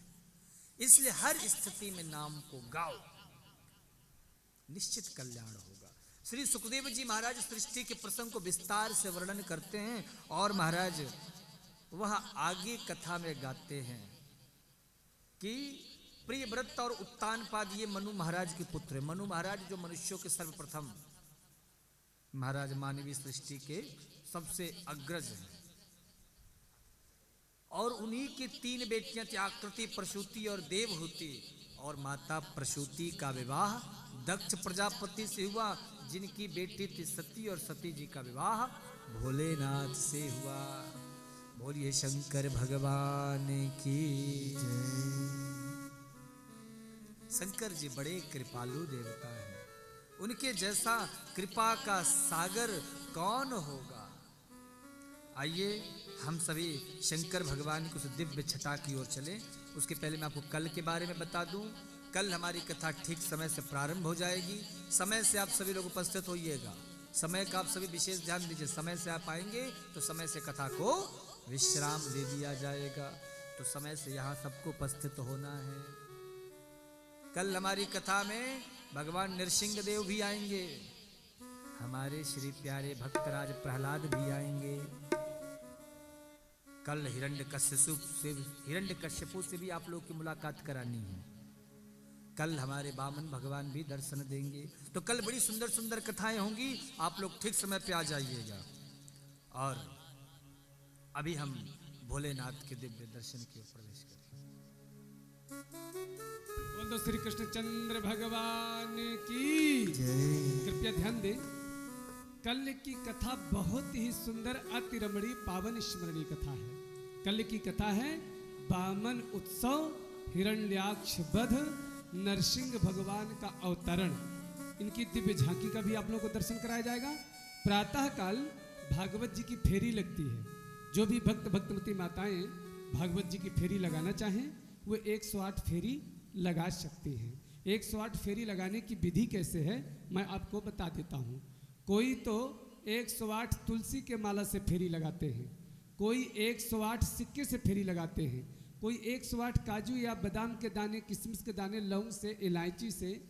इसलिए हर स्थिति में नाम को गाओ, निश्चित कल्याण होगा। श्री सुखदेव जी महाराज सृष्टि के प्रसंग को विस्तार से वर्णन करते हैं और महाराज वह आगे कथा में गाते हैं कि प्रियव्रत और उत्तानपाद ये मनु महाराज के पुत्र हैं। मनु महाराज जो मनुष्यों के सर्वप्रथम महाराज मानवीय सृष्टि के सबसे अग्रज हैं, और उन्हीं की 3 बेटियां थी, आकृति, प्रसूति और देवहूति। और माता प्रसूति का विवाह दक्ष प्रजापति से हुआ, जिनकी बेटी थी सती, और सती जी का विवाह भोलेनाथ से हुआ। बोलिए शंकर भगवान की जय। शंकर जी बड़े कृपालु देवता हैं, उनके जैसा कृपा का सागर कौन होगा। आइए हम सभी शंकर भगवान की उस दिव्य छटा की ओर चलें। उसके पहले मैं आपको कल के बारे में बता दूं। कल हमारी कथा ठीक समय से प्रारंभ हो जाएगी। समय से आप सभी लोग उपस्थित होइएगा। समय का आप सभी विशेष ध्यान दीजिए। समय से आप आएंगे तो समय से कथा को विश्राम दे दिया जाएगा। तो समय से यहाँ सबको उपस्थित होना है। कल हमारी कथा में भगवान नृसिंह देव भी आएंगे, हमारे श्री प्यारे भक्तराज प्रहलाद भी आएंगे। कल हिरण्यकश्यपु से भी आप लोग की मुलाकात करानी है। कल हमारे वामन भगवान भी दर्शन देंगे। तो कल बड़ी सुंदर सुंदर कथाएं होंगी। आप लोग ठीक समय पे आ जाइएगा। और अभी हम भोलेनाथ के दिव्य दर्शन की ओर प्रवेश करें। बोलो श्री कृष्णचंद्र भगवान की कृपया ध्यान दें। कल की कथा बहुत ही सुंदर अति रमणीय पावन स्मरणीय कथा है। कल की कथा है वामन उत्सव, हिरण्याक्ष वध, नरसिंह भगवान का अवतरण। इनकी दिव्य झांकी का भी आप लोगों को दर्शन कराया जाएगा। प्रातः काल भागवत जी की फेरी लगती है। जो भी भक्त भक्तमती माताएं भागवत जी की फेरी लगाना चाहें वो 108 फेरी लगा सकती हैं। 108 फेरी लगाने की विधि कैसे है मैं आपको बता देता हूँ। कोई तो 108 तुलसी के माला से फेरी लगाते हैं, कोई 108 सिक्के से फेरी लगाते हैं, कोई 108 काजू या बादाम के दाने, किशमिश के दाने, लौंग से, इलायची से,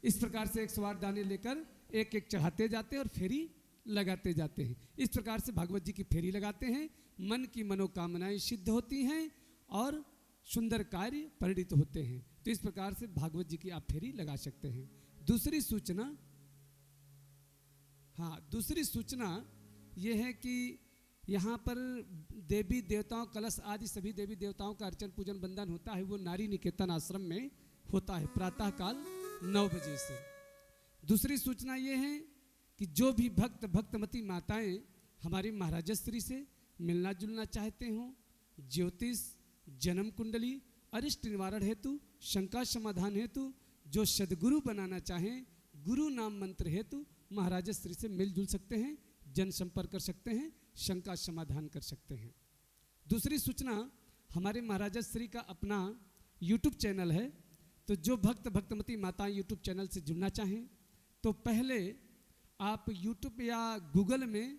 इस प्रकार से 108 दाने लेकर एक एक चढ़ाते जाते हैं और फेरी लगाते जाते हैं। इस प्रकार से भागवत जी की फेरी लगाते हैं। मन की मनोकामनाएं सिद्ध होती हैं और सुंदर कार्य परिणित होते हैं। तो इस प्रकार से भागवत जी की आप फेरी लगा सकते हैं। दूसरी सूचना यह है कि यहाँ पर देवी देवताओं कलश आदि सभी देवी देवताओं का अर्चन पूजन बंदन होता है। वो नारी निकेतन आश्रम में होता है प्रातः काल 9 बजे से। दूसरी सूचना ये है कि जो भी भक्त भक्तमती माताएं हमारी महाराजश्री से मिलना जुलना चाहते हों, ज्योतिष, जन्म कुंडली, अरिष्ट निवारण हेतु, शंका समाधान हेतु, जो सदगुरु बनाना चाहें, गुरु नाम मंत्र हेतु महाराजश्री से मिलजुल सकते हैं, जनसंपर्क कर सकते हैं, शंका समाधान कर सकते हैं। दूसरी सूचना, हमारे महाराजश्री का अपना यूट्यूब चैनल है। तो जो भक्त भक्तमती माताएं यूट्यूब चैनल से जुड़ना चाहें तो पहले आप यूट्यूब या गूगल में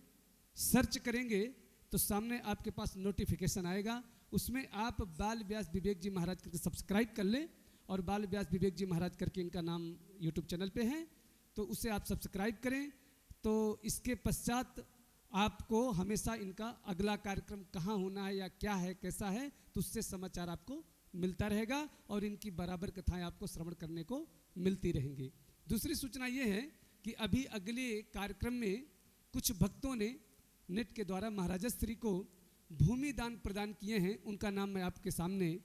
सर्च करेंगे तो सामने आपके पास नोटिफिकेशन आएगा। उसमें आप बाल व्यास विवेक जी महाराज करके सब्सक्राइब कर लें और बाल व्यास विवेक जी महाराज करके इनका नाम यूट्यूब चैनल पे है, तो उसे आप सब्सक्राइब करें। तो इसके पश्चात आपको हमेशा इनका अगला कार्यक्रम कहाँ होना है या क्या है कैसा है तो उससे समाचार आपको मिलता रहेगा और इनकी बराबर कथाएं आपको श्रवण करने को मिलती रहेंगी। दूसरी सूचना ये है कि अभी अगले कार्यक्रम में कुछ भक्तों ने नेट के द्वारा महाराजश्री को भूमि दान प्रदान किए हैं। उनका नाम मैं आपके सामने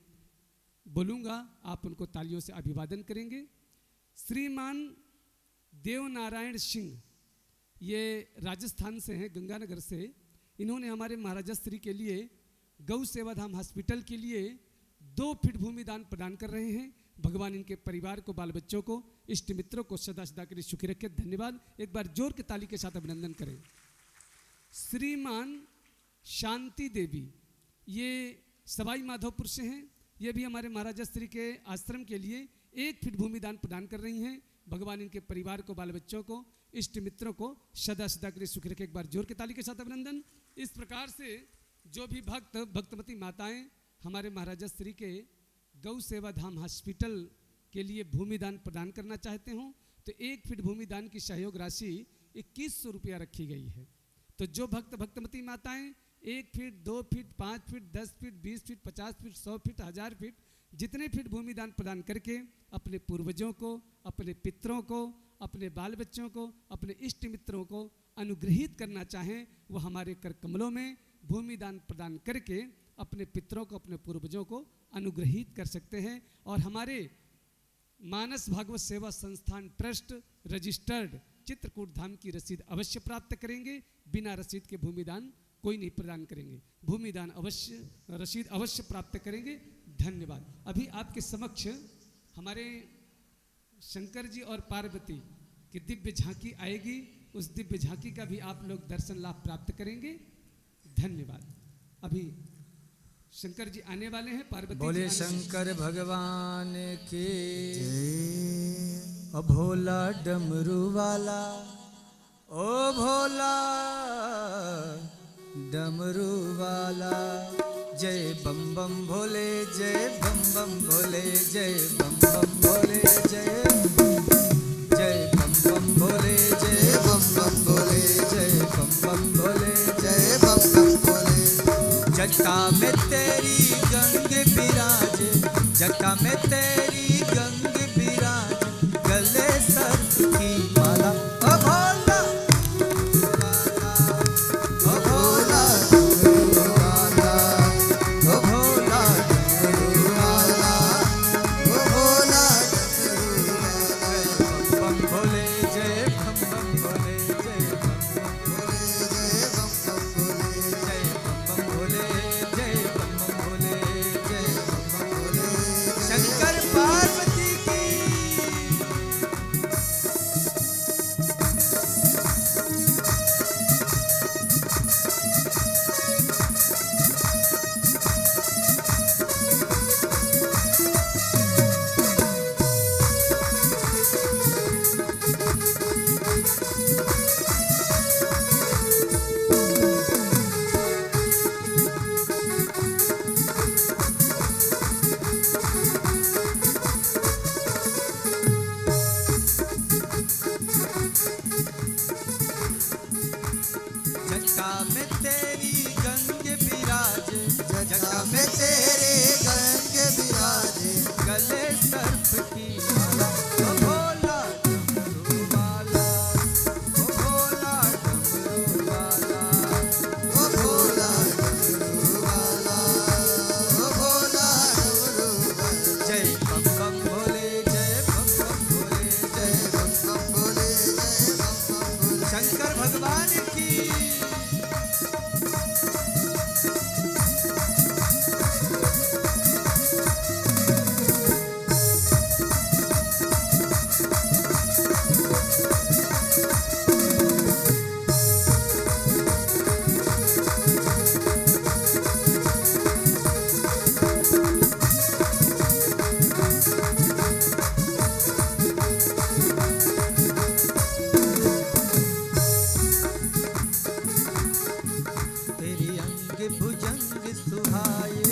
बोलूँगा, आप उनको तालियों से अभिवादन करेंगे। श्रीमान देवनारायण सिंह, ये राजस्थान से हैं, गंगानगर से। इन्होंने हमारे महाराजश्री के लिए गौ सेवाधाम हॉस्पिटल के लिए 2 फीट भूमि दान प्रदान कर रहे हैं। भगवान इनके परिवार को, बाल बच्चों को, इष्ट मित्रों को सदा सदा के लिए सुखी रखे। धन्यवाद। एक बार जोर की ताली के साथ अभिनंदन करें। श्रीमान शांति देवी, ये सवाई माधोपुर से हैं। ये भी हमारे महाराजश्री के आश्रम के लिए 1 फीट भूमि दान प्रदान कर रही हैं। भगवान इनके परिवार को, बाल बच्चों को, इष्ट मित्रों को सदा सदा के लिए सुखी रखे। एक बार जोर की ताली के साथ अभिनंदन। इस प्रकार से जो भी भक्त भक्तमती माताएं हमारे महाराजश्री के गौ सेवा धाम हॉस्पिटल के लिए भूमि दान प्रदान करना चाहते हों तो 1 फीट भूमि दान की सहयोग राशि 2100 रुपया रखी गई है। तो जो भक्त भक्तमती माताएं 1 feet, 2 feet, 5 feet, 10 feet, 20 feet, 50 feet, 100 feet, 1000 feet, जितने फीट भूमि दान प्रदान करके अपने पूर्वजों को, अपने पितरों को, अपने बाल बच्चों को, अपने इष्ट मित्रों को अनुग्रहित करना चाहें वो हमारे कर कमलों में भूमि दान प्रदान करके अपने पितरों को, अपने पूर्वजों को अनुग्रहित कर सकते हैं। और हमारे मानस भागवत सेवा संस्थान ट्रस्ट रजिस्टर्ड चित्रकूट धाम की रसीद अवश्य प्राप्त करेंगे। बिना रसीद के भूमिदान कोई नहीं प्रदान करेंगे। भूमिदान अवश्य, रसीद अवश्य प्राप्त करेंगे। धन्यवाद। अभी आपके समक्ष हमारे शंकर जी और पार्वती की दिव्य झांकी आएगी। उस दिव्य झांकी का भी आप लोग दर्शन लाभ प्राप्त करेंगे। धन्यवाद। अभी शंकर जी आने वाले हैं। पार्वती बोले जी आने वाले हैं। शंकर भगवान के ओ भोला डमरू वाला, ओ भोला डमरू वाला, जय बम बम भोले, जय बम बम भोले, जय बम बम भोले, जय जय बम बम भोले, जय बम बम भोले, जय बम बम भोले, जय बम बम भोले। जटा में तेरी गंग बिराज, जटा में तेरी गंग बिराज, गले सर्प की माला, ओ भोला ओ भोला डमरू वाला, ओ भोला डमरू वाला, ओ भोला डमरू वाला, जय बम बम भोले, जय बम बम भोले, जय बम बम भोले, जय बम बम भोले, जय बम बम भोले, जय बम बम भोले, जय बम बम भोले। शंकर पार्वती की जटा में तेरी गंग बिराज, जटा में तेरे गंग बिराजे, गले सर्प की माला, ओ भोला डमरू वाला, ओ भोला डमरू वाला, ओ भोला डमरू वाला, ओ भोला डमरू वाला, जय बम बम भोले, जय बम बम भोले, जय जय बम बम भोले, जय बम बम भोले। शंकर भगवान की तेरी अंग भुजंग सुहाए,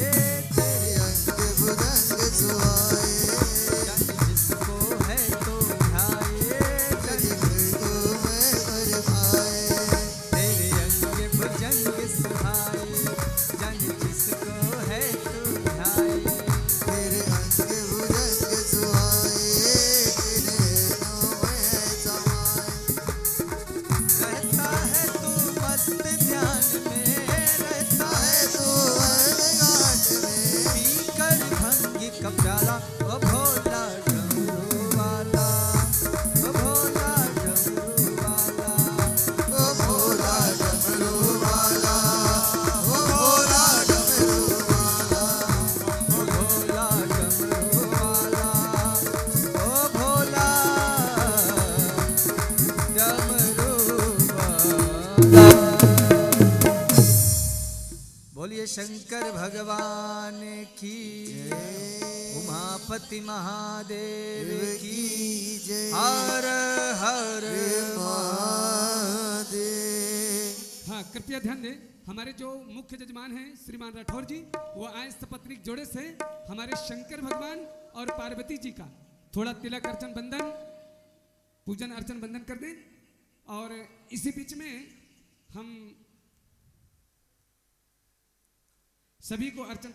तेरे अंग भुजंग सुहाए, जन जिसको है तो ध्याए, जन तो मैं कर पाए, तेरे अंग भुजंग सुहाए, जन जिसको है तो ध्याए। तेरे अंग भुजंग सुहाए, तेरे नाम में समाए, रहता है तू मस्त ध्यान में, रहता है है तो अनगाट में, पीकर भंगी का प्याला, ओ भोला डमरू वाला, ओ भोला डमरू वाला, ओ भोला डमरू वाला, ओ भोला डमरू वाला, ओ भोला डमरू वाला, ओ भोला डमरू वाला। बोलिए शंकर भगवान की, उमापति महादेव की, जय हर हर महादेव। हाँ, कृपया ध्यान दें। हमारे जो मुख्य जजमान हैं श्रीमान राठौर जी, वो आए सपत्नीक जोड़े से हमारे शंकर भगवान और पार्वती जी का थोड़ा तिलक अर्चन बंधन, पूजन अर्चन बंधन कर दें। और इसी बीच में हम सभी को अर्चन